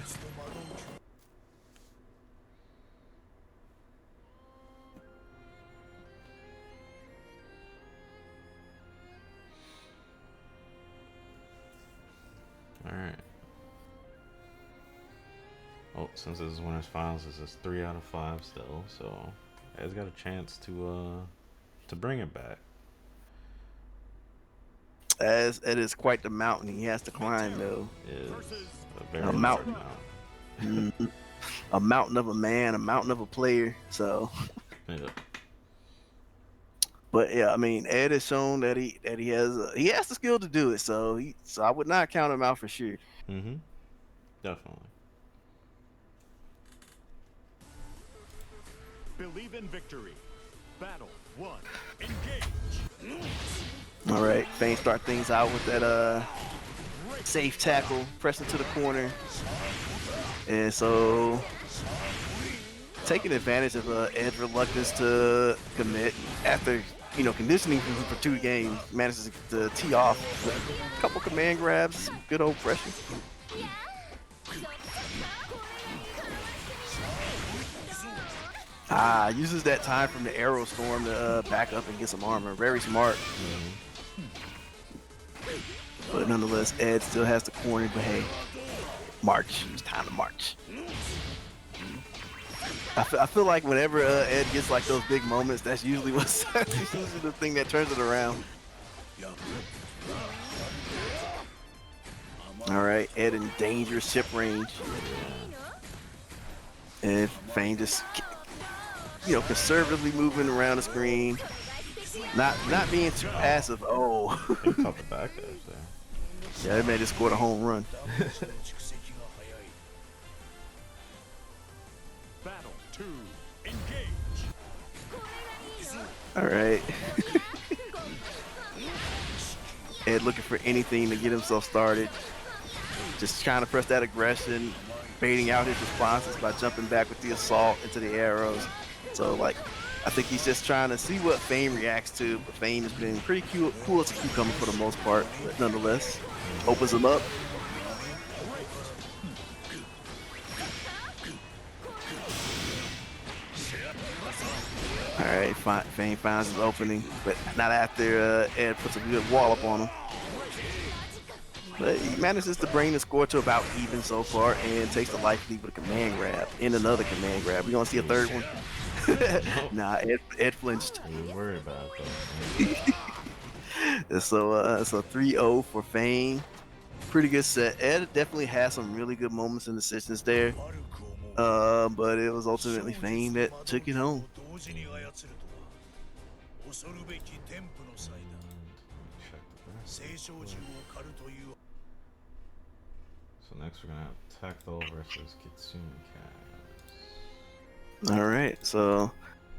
Alright. Oh, since this is winners finals, this is 3 out of 5 still, so Ed's got a chance to bring it back. As it is quite the mountain he has to climb, though. It is a very mountain. mountain. A mountain of a man, a mountain of a player. So, Yeah. but yeah, I mean, Ed has shown that he has the skill to do it. So I would not count him out for sure. Definitely. Believe in victory. Battle 1. Engage. All right, Fane start things out with that safe tackle, pressing to the corner, and so taking advantage of Ed's reluctance to commit after conditioning for 2 games, manages to tee off with a couple command grabs, good old pressure. Uses that time from the arrow storm to back up and get some armor. Very smart. But nonetheless, Ed still has the corner, but hey, march. It's time to march. I feel like whenever Ed gets like those big moments, that's usually that's usually the thing that turns it around. All right, Ed in dangerous chip range. And Fane just conservatively moving around the screen, not being too passive. Oh, He caught the back edge there. yeah, that man just scored a home run. Battle 2. Engage. All right. Ed looking for anything to get himself started. Just trying to press that aggression, baiting out his responses by jumping back with the assault into the arrows. So, like, I think he's just trying to see what Fane reacts to, but Fane has been pretty cool as a cucumber for the most part, but nonetheless, opens him up. All right, Fane finds his opening, but not after Ed puts a good wall up on him. But he manages to bring the score to about even so far and takes the life lead with a command grab and another command grab. We gonna see a third one? Nah, Ed flinched. We were worried about it though. So 3-0 for Fane. Pretty good set. Ed definitely had some really good moments and decisions there. But it was ultimately Fane that took it home. Check the back. So next we're gonna have Tactile versus Kitsune Cast. All right, so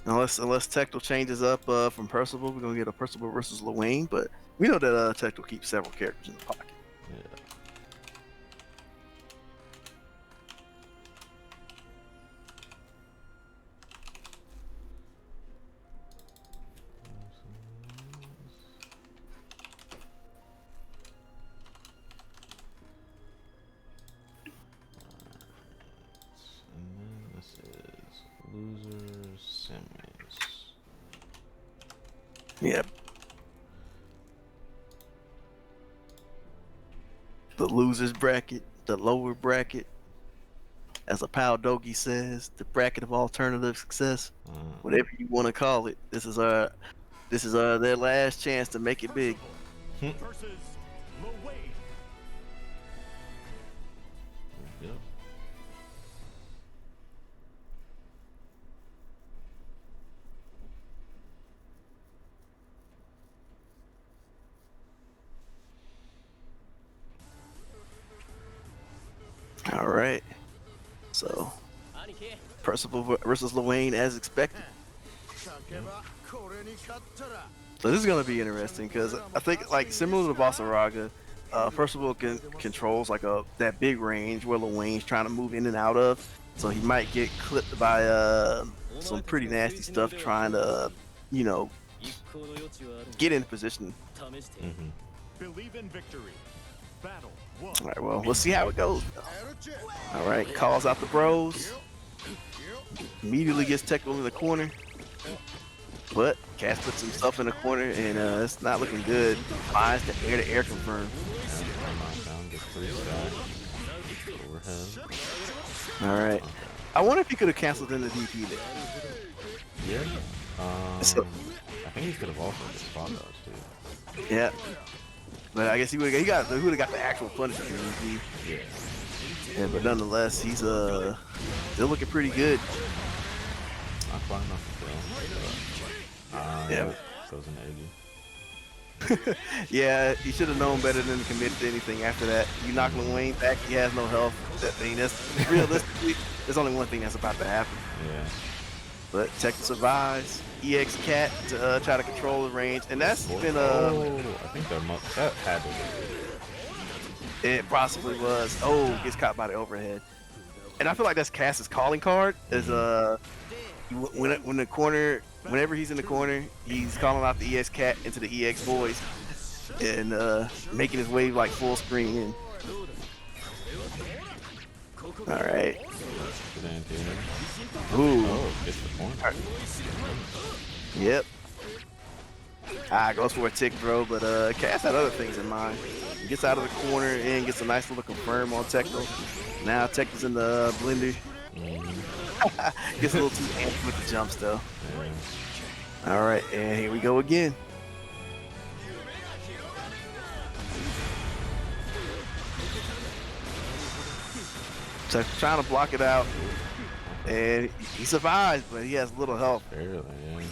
unless Tactile changes up from Percival, we're gonna get a Percival versus Luane. But we know that Tactile keeps several characters in the pocket. Yeah. Losers, semis. Yep. The losers bracket, the lower bracket, as a Pal Dogi says, the bracket of alternative success, whatever you want to call it. This is their last chance to make it big. Versus Luane. Yep. All right. So, Percival versus Luane as expected. So this is gonna be interesting because I think, like, similar to Basaraga, Percival controls like that big range where Luane's trying to move in and out of. So he might get clipped by some pretty nasty stuff trying to, get in position. Believe in victory. Battle 1. All right, well, we'll see how it goes. All right, calls out the bros. Immediately gets tackled in the corner. But Cass puts himself in the corner, and it's not looking good. Finds the air-to-air confirm. All right. I wonder if he could have canceled in the DP there. Yeah. I think he could have also just spot dodged too. Yeah. But I guess he would have got the actual punishment. Yeah. Yeah, but nonetheless, he's still looking pretty good. Not quite enough to kill. Yeah. Goes in Eggy. Yeah, he should have known better than to commit to anything after that. You knock Luane back, he has no health. That's realistically, there's only one thing that's about to happen. Yeah. but Tecmo survives. EX Cat to try to control the range, and that's been Oh, I think that had to be. it possibly was. Oh, gets caught by the overhead, and I feel like that's Cass's calling card. Is when the corner, whenever he's in the corner, he's calling out the EX Cat into the EX boys, and making his way like full screen in. All right. Ooh. Oh, gets the point. Yep. Goes for a tick throw, but Cass had other things in mind. He gets out of the corner and gets a nice little confirm on Tecmo. Now Tecmo's in the blender. Gets a little too amped with the jumps though. All right, and here we go again. So trying to block it out, and he survives, but he has little health. Barely, yeah.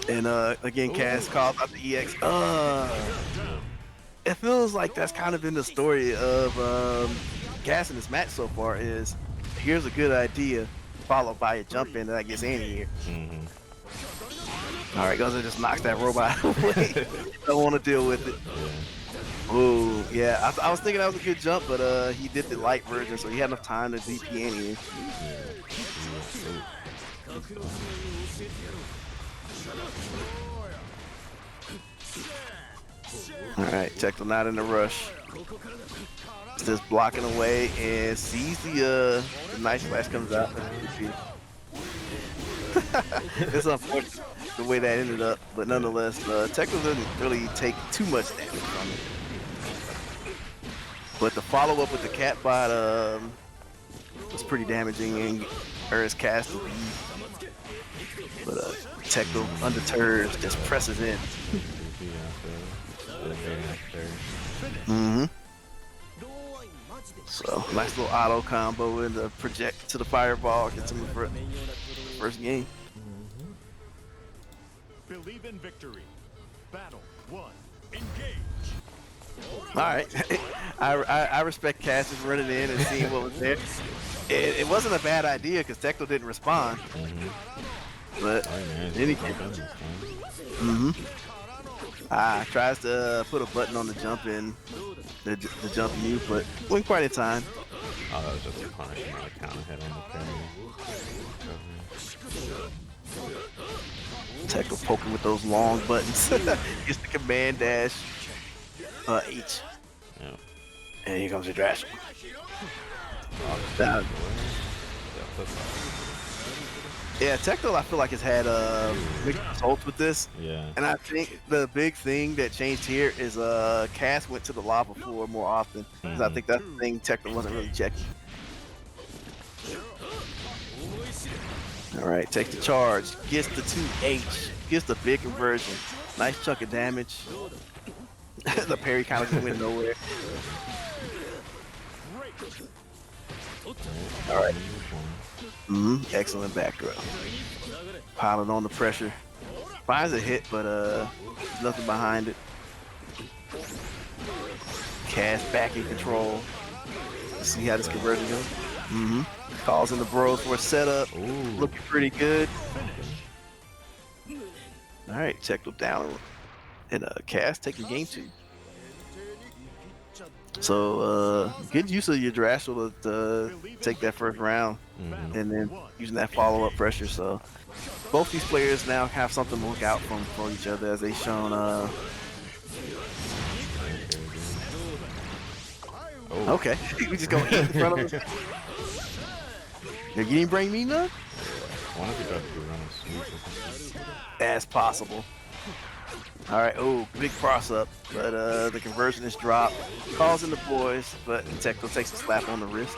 And again, Cass calls out the EX. It feels like that's kind of been the story of Cass in this match so far. Is here's a good idea, followed by a jump in that gets in here. All right, goes and just knocks that robot away. Don't want to deal with it. Oh, yeah. I was thinking that was a good jump, but he did the light version, so he had enough time to DP in here. All right, Tecmo not in a rush. Just blocking away and sees the nice flash comes out. It's unfortunate the way that ended up, but nonetheless, Tecmo didn't really take too much damage from it. But the follow up with the cat bot was pretty damaging and his cast to lead. But Tecmo, undeterred, just presses in. So nice little auto combo and the project to the fireball gets him the first game. Believe in victory. Battle 1. Engage. All right, I respect Cass just running in and seeing what was there. It wasn't a bad idea because Tecmo didn't respond. But then he tries to put a button on the jump in, the jump U, but wasn't quite in time. Oh, that was just a punishment, a counter hit on the parry. Tecmo poking with those long buttons. Gets the command dash. H. Yeah. And here comes your dash. Yeah, Tecmo I feel like has had mixed results with this. Yeah. And I think the big thing that changed here is Cass went to the lava floor more often. Because I think that's the thing Tecmo wasn't really checking. Alright, takes the charge, gets the 2H, gets the big conversion. Nice chunk of damage. The parry kind of just went nowhere. Alright. Excellent back throw. Piling on the pressure. Finds a hit, but there's nothing behind it. Cass back in control. Let's see how this conversion goes. Calls in the bros for a setup. Looking pretty good. Alright, Tecmo down. And Cass taking game 2. So good use of your Drashl to take that first round, and then using that follow-up pressure. So both these players now have something to look out for each other, as they've shown. Okay, we just gonna eat in front of us. You didn't bring me none? One of you tried to do run sweep. As possible. All right, big cross up, but the conversion is dropped. Calls in the boys, but Tecmo takes a slap on the wrist.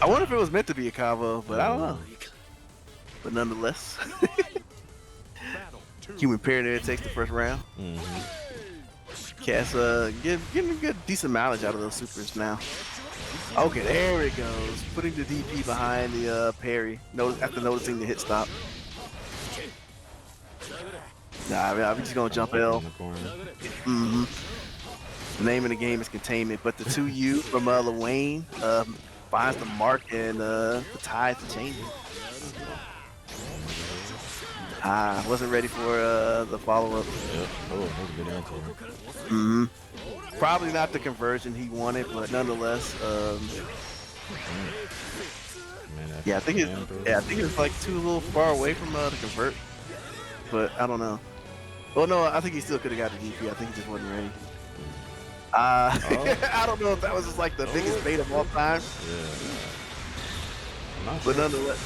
I wonder if it was meant to be a combo, but I don't know. But nonetheless, Human Pair there takes the first round. Cass getting a good decent mileage out of those supers now. Okay, there it goes. Putting the DP behind the parry. After noticing the hit stop. Nah, I'm just gonna jump L. The name of the game is containment, but the 2U from Lil Wayne finds the mark and the tide to change it. Wasn't ready for the follow-up. Yep. Oh, that was a good answer. Mm-hmm. Probably not the conversion he wanted, but nonetheless, yeah, I think it's like too little far away from the convert, but I don't know. Well, no, I think he still could have got the DP. I think he just wasn't ready. I don't know if that was just like the biggest bait of all time. Yeah. But nonetheless,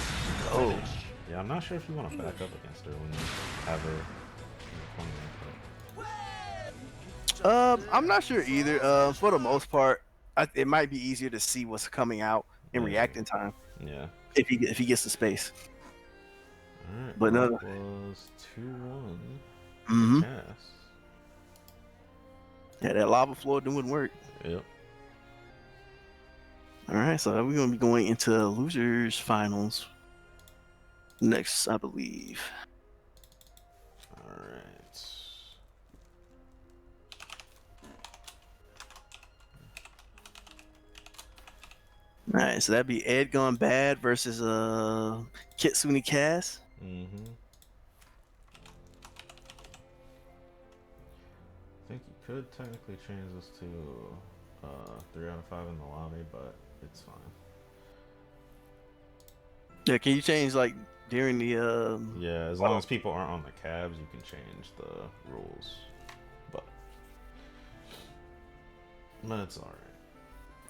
yeah, I'm not sure if you want to back up against her when you have her in the corner. I'm not sure either. For the most part, it might be easier to see what's coming out and react in time. Yeah. If he gets the space. All right. But no, that was 2-1. Mm-hmm. Cast. Yeah, that lava floor doing work. Yep. All right, so we're gonna be going into losers finals next, I believe. All right. All right, so that'd be Ed Gone Bad versus Kitsune Cass. Mm-hmm. I think you could technically change this to 3 out of 5 in the lobby, but it's fine. Yeah, can you change like during the Yeah, as long as people aren't on the cabs, you can change the rules. But it's all right.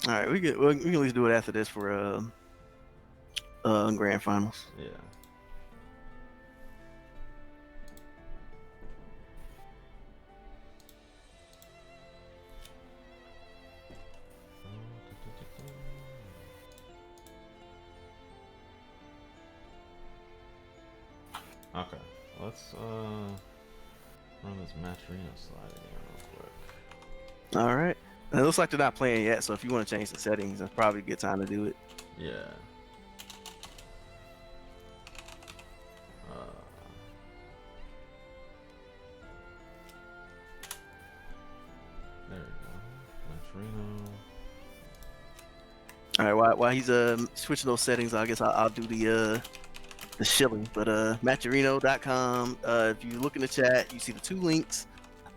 All right, we can at least do it after this for grand finals. Yeah. Okay, let's run this match arena slide again real quick. All right. It looks like they're not playing yet, so if you want to change the settings, that's probably a good time to do it. Yeah. There we go. Match arena. All right, while he's switching those settings, I guess I'll do the shilling. But matcherino.com. If you look in the chat, you see the 2 links.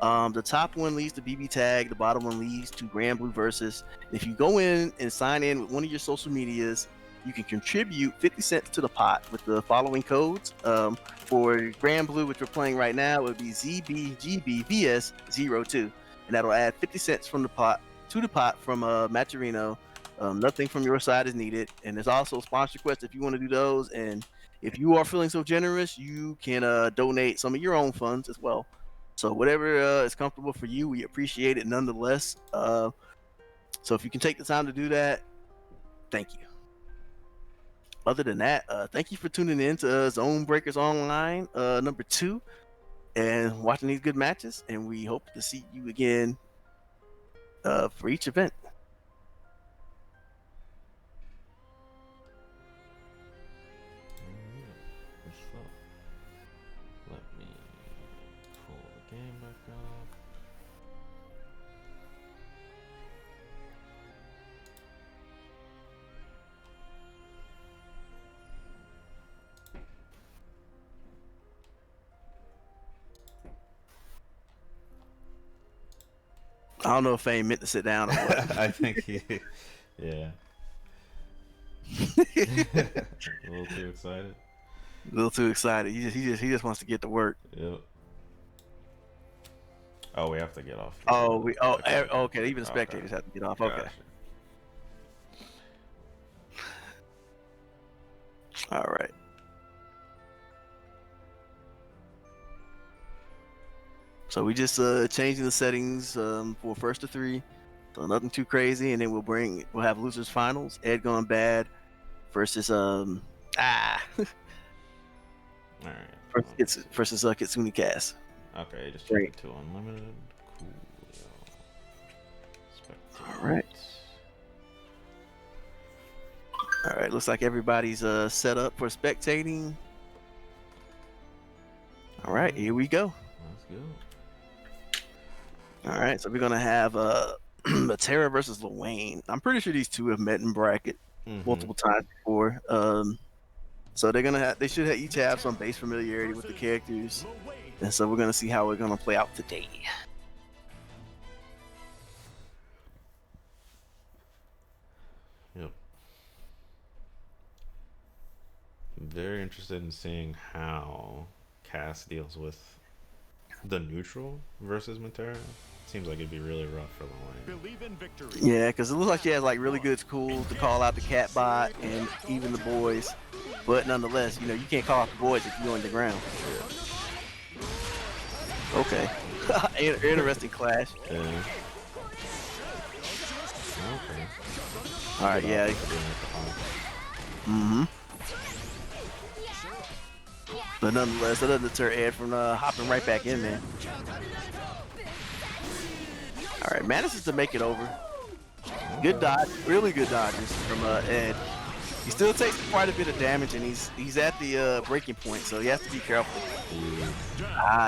The top one leads to BB Tag. The bottom one leads to Granblue Versus. If you go in and sign in with one of your social medias, you can contribute 50 cents to the pot with the following codes. For Granblue, which we're playing right now, it would be ZBGBVS02, and that'll add 50 cents from the pot to the pot from Matcherino. Nothing from your side is needed, and there's also sponsor requests if you want to do those. And if you are feeling so generous, you can donate some of your own funds as well. So whatever is comfortable for you, we appreciate it nonetheless. So if you can take the time to do that, thank you. Other than that, thank you for tuning in to ZoneBreakers Online number 2 and watching these good matches. And we hope to see you again for each event. Let me pull the game back up. I don't know if Fame meant to sit down or what. I think he, yeah. A little too excited. A little too excited. He just wants to get to work. Yep. Oh, we have to get off. Okay. Even spectators have to get off. Okay. Gotcha. All right. So we just changing the settings for first to 3, so nothing too crazy, and then we'll have losers finals. Ed Gone Bad versus All right. versus Kitsune Cass. Okay, just change it to unlimited. Cool. All right. All right. Looks like everybody's set up for spectating. All right, here we go. Let's go. All right, so we're gonna have Matera versus Lil Wayne. I'm pretty sure these two have met in bracket multiple times before. So they should each have some base familiarity with the characters, and so we're gonna see how we're gonna play out today. Yep. I'm very interested in seeing how Cass deals with the neutral versus Matera. Seems like it'd be really rough for Lil Wayne. Believe in victory. Yeah, because it looks like she has like really good schools to call out the cat bot and even the boys, but nonetheless, you can't call out the boys if you're on the ground. Okay, interesting clash. Yeah. Okay. All right, yeah. Mm-hmm. But nonetheless, that doesn't deter Ed from hopping right back in there. All right, manages to make it over. Good dodge, really good dodges from Ed. He still takes quite a bit of damage, and he's at the breaking point, so he has to be careful.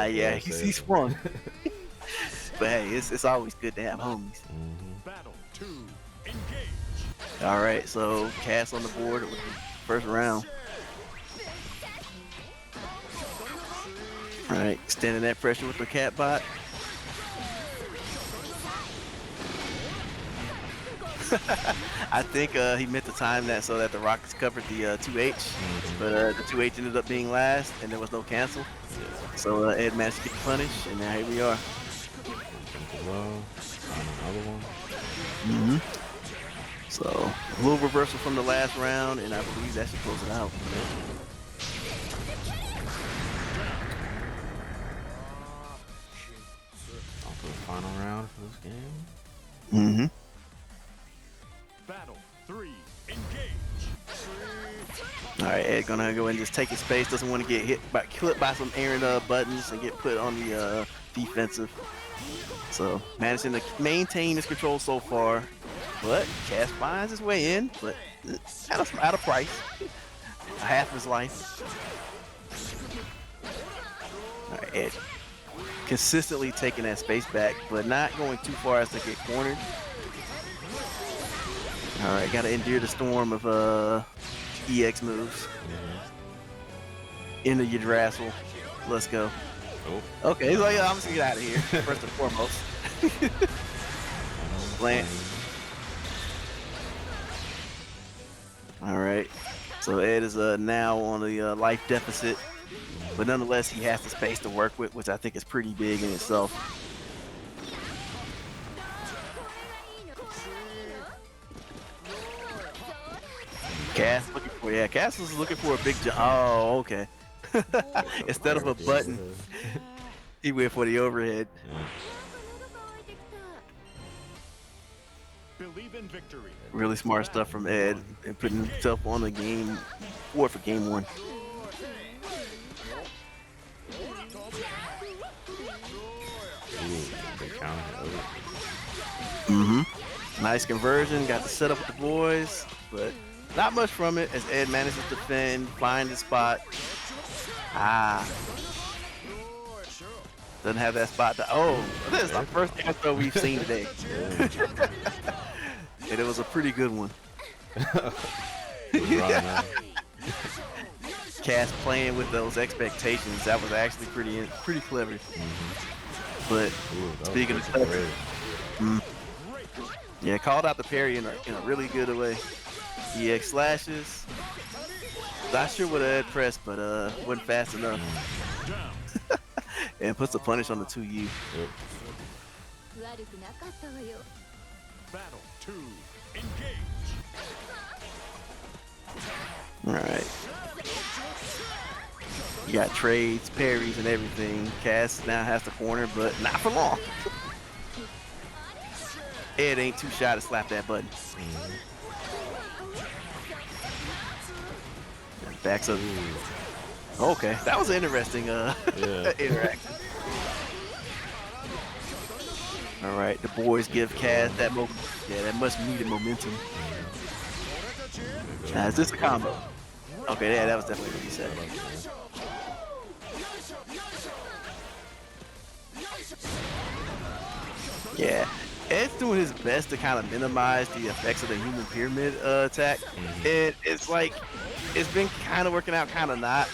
Yeah, he's sprung. But hey, it's always good to have homies. Battle 2, engage. All right, so Cass on the board with the first round. All right, extending that pressure with the cat bot. I think he meant to time that so that the Rockets covered the 2H, but the 2H ended up being last, and there was no cancel. So Ed managed to get punished, and now here we are. Another one. So a little reversal from the last round, and I believe that should close it out. On to the final round for this game. Battle 3, engage. All right, Ed gonna go and just take his space. Doesn't want to get clipped by some errant buttons and get put on the defensive. So managing to maintain his control so far, but Cass finds his way in, but at a price. Half his life. All right, Ed consistently taking that space back, but not going too far as to get cornered. All right, gotta endure the storm of EX moves. Into your Drassel. Let's go. Okay, he's like, I'm just gonna get out of here, first and foremost. Plant. All right, so Ed is now on the life deficit, but nonetheless, he has the space to work with, which I think is pretty big in itself. Cass is looking for a big jump. Oh, okay. Instead of a button, he went for the overhead. Believe in victory. Really smart stuff from Ed and putting himself on the game board for game one. Nice conversion, got the setup with the boys, but not much from it as Ed manages to defend, find the spot. Doesn't have that spot to, this is the first throw we've seen today. And it was a pretty good one. Cass playing with those expectations, that was actually pretty clever. But speaking of clever, yeah, called out the parry in a really good way. EX slashes. Not sure what Ed pressed, but wasn't fast enough. And puts the punish on the 2U. Battle 2, engage. Alright. You got trades, parries, and everything. Cass now has the corner, but not for long. Ed ain't too shy to slap that button. Backs up. Okay, that was an interesting interaction. All right, the boys give Cass that that much needed momentum. Now, is this a combo? Okay, yeah, that was definitely what you said. Yeah, Ed's doing his best to kind of minimize the effects of the human pyramid attack. It's like it's been kind of working out, kind of not,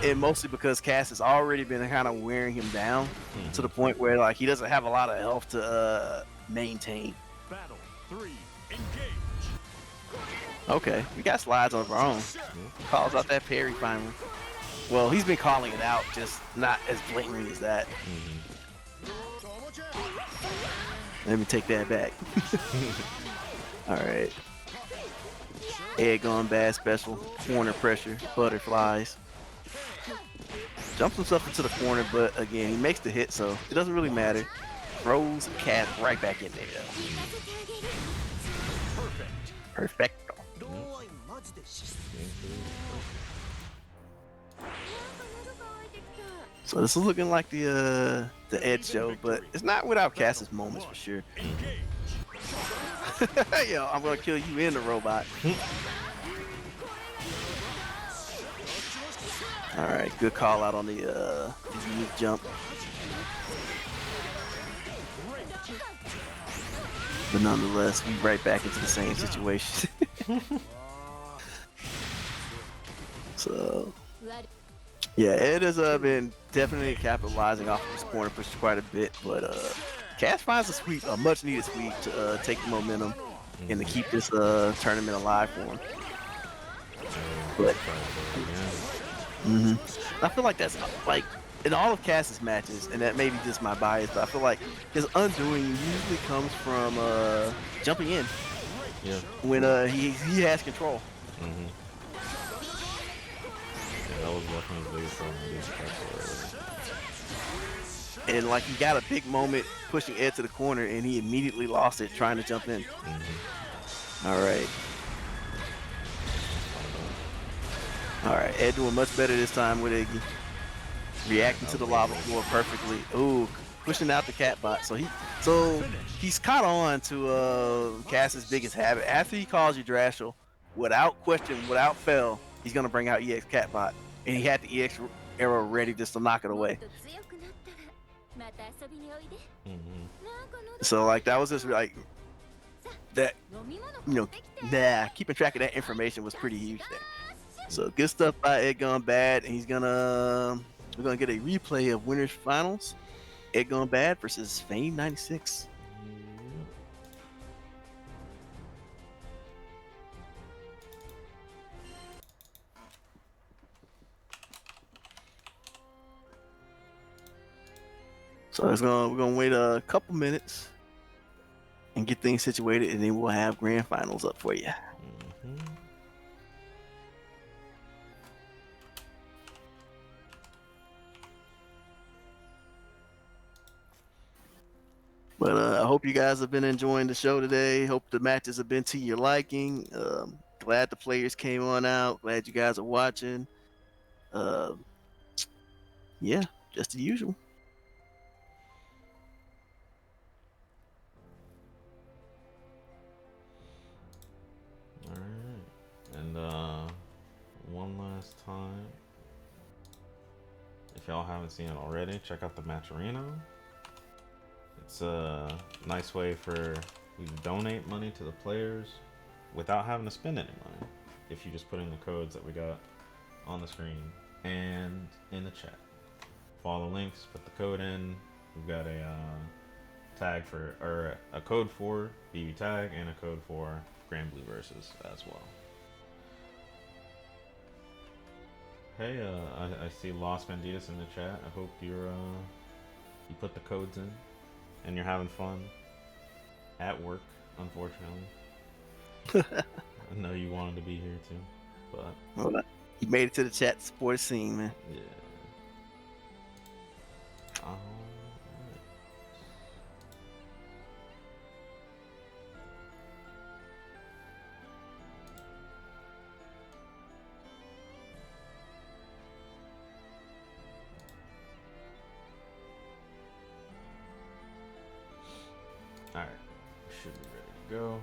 and mostly because Cass has already been kind of wearing him down to the point where like he doesn't have a lot of health to maintain. Battle 3. Engage. Okay, we got slides of our own. Calls out that parry finally. Well, he's been calling it out, just not as blatantly as that. Let me take that back. All right. Ed going bad special. Corner pressure. Butterflies. Jumps himself into the corner, but again, he makes the hit, so it doesn't really matter. Throws Cat right back in there. Perfecto. So this is looking like the Ed show, but it's not without Cass's moments for sure. Yo, I'm gonna kill you and the robot. All right, good call out on the unique jump. But nonetheless, we right back into the same situation. So, yeah, Ed has been definitely capitalizing off of his corner push quite a bit, but Cass finds a sweep, a much needed sweep to take the momentum and to keep this tournament alive for him. But I feel like that's like in all of Cass's matches, and that may be just my bias, but I feel like his undoing usually comes from jumping in. Yeah. When he has control. That was definitely the biggest problem with these. And like he got a big moment pushing Ed to the corner, and he immediately lost it trying to jump in. All right. All right, Ed doing much better this time with Iggy. Reacting to the lava floor perfectly. Ooh, pushing out the cat bot. So he's caught on to Cass's biggest habit. After he calls you Drashel, without question, without fail, he's gonna bring out EX cat bot, and he had the EX arrow ready just to knock it away. So like that was just like that, keeping track of that information was pretty huge there. So good stuff by Ed Gone Bad, and we're gonna get a replay of winners finals. Ed Gone Bad versus Fame 96. So we're gonna wait a couple minutes and get things situated, and then we'll have grand finals up for you. But I hope you guys have been enjoying the show today. Hope the matches have been to your liking. Glad the players came on out. Glad you guys are watching. Yeah, just the usual. All right, and one last time, if y'all haven't seen it already, check out the Match Arena. It's a nice way for you to donate money to the players without having to spend any money if you just put in the codes that we got on the screen and in the chat. Follow the links, put the code in. We've got a tag for, or a code for BB Tag and a code for Granblue Versus as well. Hey, I see Los Banditas in the chat. I hope you put the codes in and you're having fun at work, unfortunately. I know you wanted to be here too, but well, you made it to the chat to support the scene, man. yeah. Alright, should be ready to go.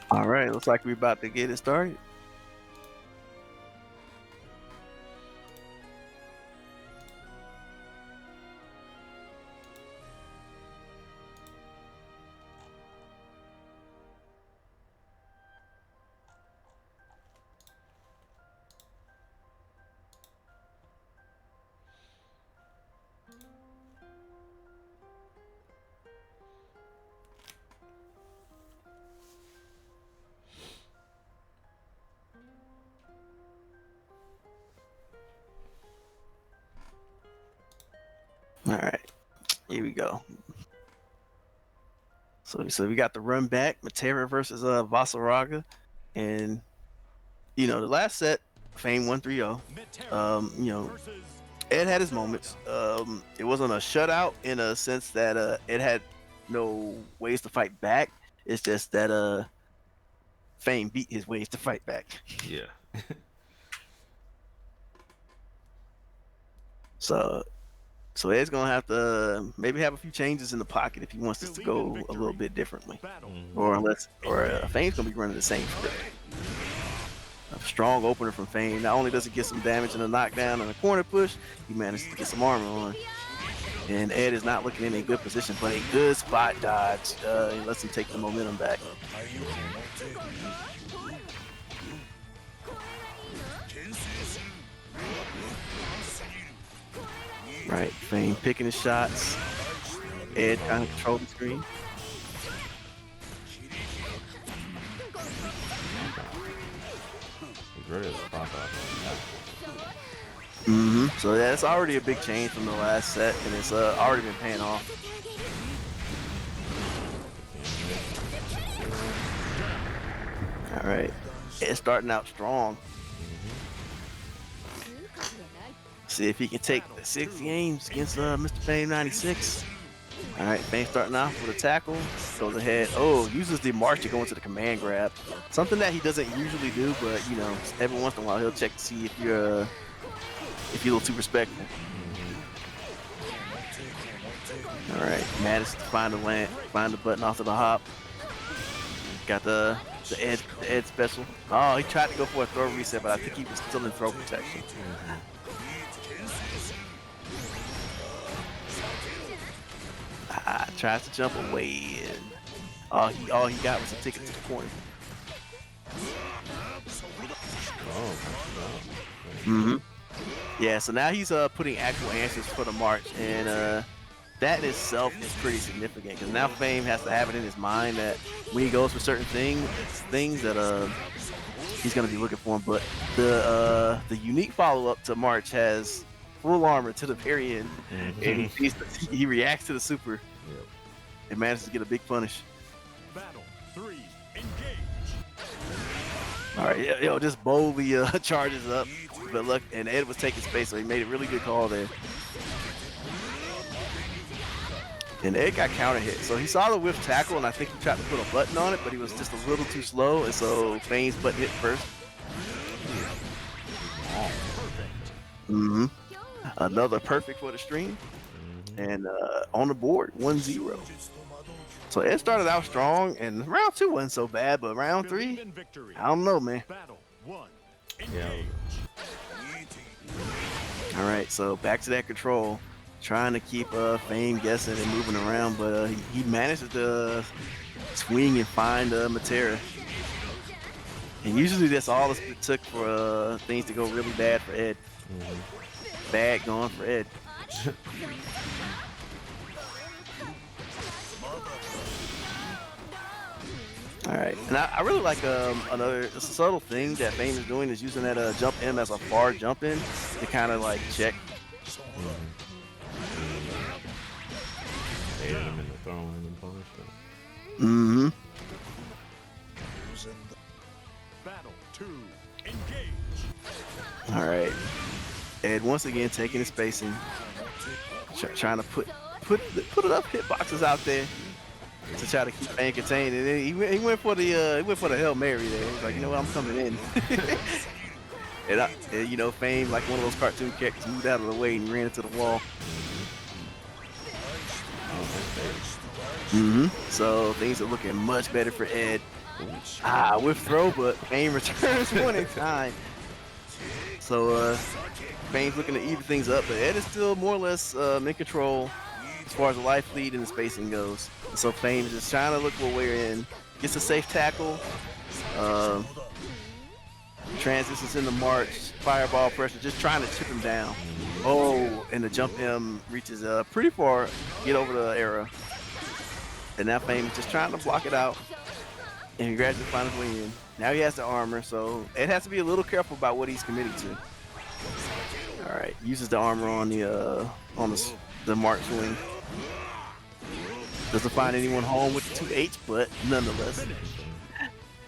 All right, looks like we're about to get it started. Here we go. So we got the run back, Matera versus Vasaraga, and you know the last set, Fame 1-3-0. You know, Ed had his moments. It wasn't a shutout in a sense that Ed had no ways to fight back. It's just that Fame beat his ways to fight back. Yeah. So Ed's gonna have to maybe have a few changes in the pocket if he wants this to go a little bit differently, or Fame's gonna be running the same script. A strong opener from Fame. Not only does he get some damage and a knockdown and a corner push, he manages to get some armor on. And Ed is not looking in a good position, but a good spot dodge. He lets him take the momentum back. Right, Fame picking his shots. Ed kind of control the screen. So that's already a big change from the last set, and it's already been paying off. All right, Ed's starting out strong. See if he can take the 6 games against Mr. Fame 96. All right, Fame starting off with a tackle, goes ahead. Oh, uses the march to go into the command grab. Something that he doesn't usually do, but you know, every once in a while he'll check to see if you're a little too respectful. All right, manages to find the button off of the hop. Got the Ed special. Oh, he tried to go for a throw reset, but I think he was still in throw protection. Tries to jump away, and all he got was a ticket to the corner. Yeah, so now he's putting actual answers for the march, and that in itself is pretty significant because now Fame has to have it in his mind that when he goes for certain things that he's gonna be looking for him. But the unique follow-up to March has full armor to the very end, and he reacts to the super. And manages to get a big punish. Battle 3, engage. All right, yo, just boldly charges up. But look, and Ed was taking space, so he made a really good call there. And Ed got counter hit, so he saw the whiff tackle, and I think he tried to put a button on it, but he was just a little too slow, and so Fame's button hit first. Another perfect for the stream, and on the board, 1-0. So Ed started out strong, and round 2 wasn't so bad, but round 3, I don't know, man. Yeah. All right, so back to that control, trying to keep Fame guessing and moving around, but he managed to swing and find Matera. And usually that's all it took for things to go really bad for Ed. Bad going for Ed. All right, and I really like another subtle thing that Fame is doing is using that jump M as a far jump in to kind of like check. Aided him in the throwing and punishment. Battle 2, engage. All right, Ed once again taking his spacing, trying to put enough hitboxes out there to try to keep Fame contained, and then he went for the Hail Mary there. He was like, you know what, I'm coming in. and you know, Fame, like one of those cartoon characters, moved out of the way and ran into the wall. So things are looking much better for Ed. With throw, but Fame returns one in time. So Fame's looking to even things up, but Ed is still more or less in control as far as the life lead and the spacing goes. So Fame is just trying to look what we're in. Gets a safe tackle. Transitions in the march. Fireball pressure. Just trying to chip him down. Oh, and the jump M reaches pretty far. Get over the arrow. And now Fame is just trying to block it out. And he gradually finds his way in. Now he has the armor, so Ed has to be a little careful about what he's committing to. All right, uses the armor on the march swing. Doesn't find anyone home with the 2H, but nonetheless.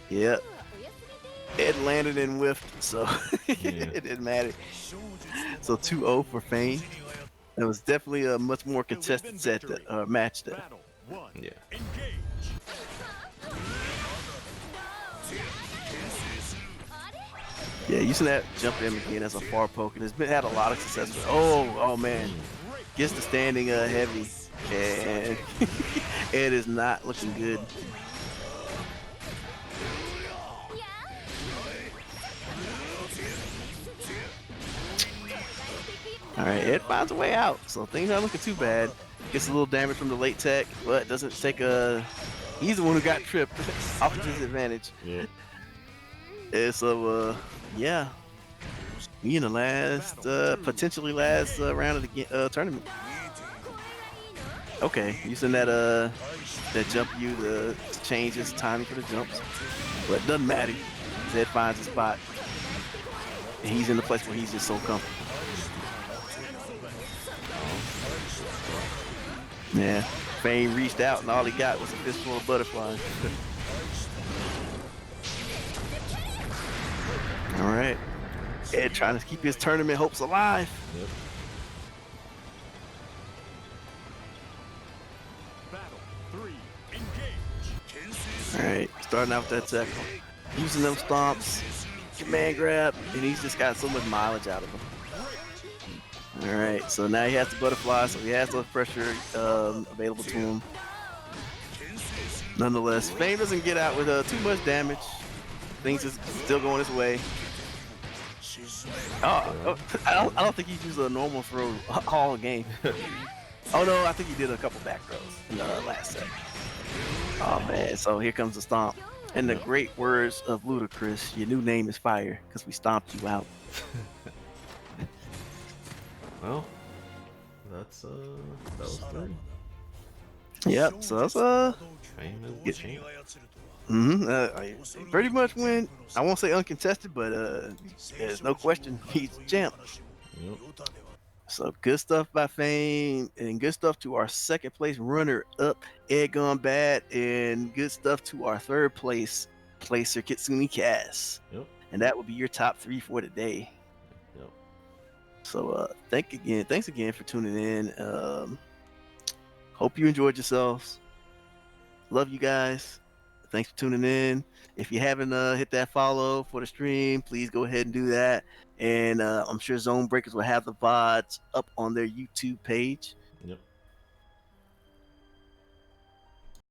Yeah. It landed and whiffed, so it didn't matter. So 2-0 for Fame. It was definitely a much more contested set match there. Battle 1. Yeah. Engage. Yeah, using that jump in again as a far poke, and it's had a lot of success with. Oh man, gets the standing heavy, and it is not looking good. All right, Ed finds a way out, so things aren't looking too bad. Gets a little damage from the late tech, but doesn't take a. He's the one who got tripped off of disadvantage. Yeah. And so, yeah, we in the last, potentially last round of the tournament. Okay, using that jump to change his timing for the jumps, but it doesn't matter. Zed finds a spot, and he's in the place where he's just so comfortable. Yeah, Fame reached out, and all he got was a fistful of butterflies. All right, Ed trying to keep his tournament hopes alive. Yep. Battle 3. Engage. All right, starting out with that tackle, using them stomps, command grab, and he's just got so much mileage out of him. All right, so now he has the butterfly, so he has the pressure available to him. Nonetheless, Fame doesn't get out with too much damage. Things is still going his way. Oh, I don't think he's used a normal throw all game. Oh no, I think he did a couple back throws in the last set. Oh man, so here comes the stomp. And the great words of Ludacris, your new name is fire, because we stomped you out. Well, that's that was 3. Yep, so that's Fame is the champ. pretty much went, I won't say uncontested, but there's no question he's the champ. Yep. So good stuff by Fame, and good stuff to our second place runner up, Ed Gone Bad, and good stuff to our third place placer, Kitsune Cass. Yep. And that would be your top 3 for today. Yep. So thanks again for tuning in. Hope you enjoyed yourselves. Love you guys. Thanks for tuning in. If you haven't hit that follow for the stream, please go ahead and do that. And I'm sure ZoneBreakers will have the VODs up on their YouTube page.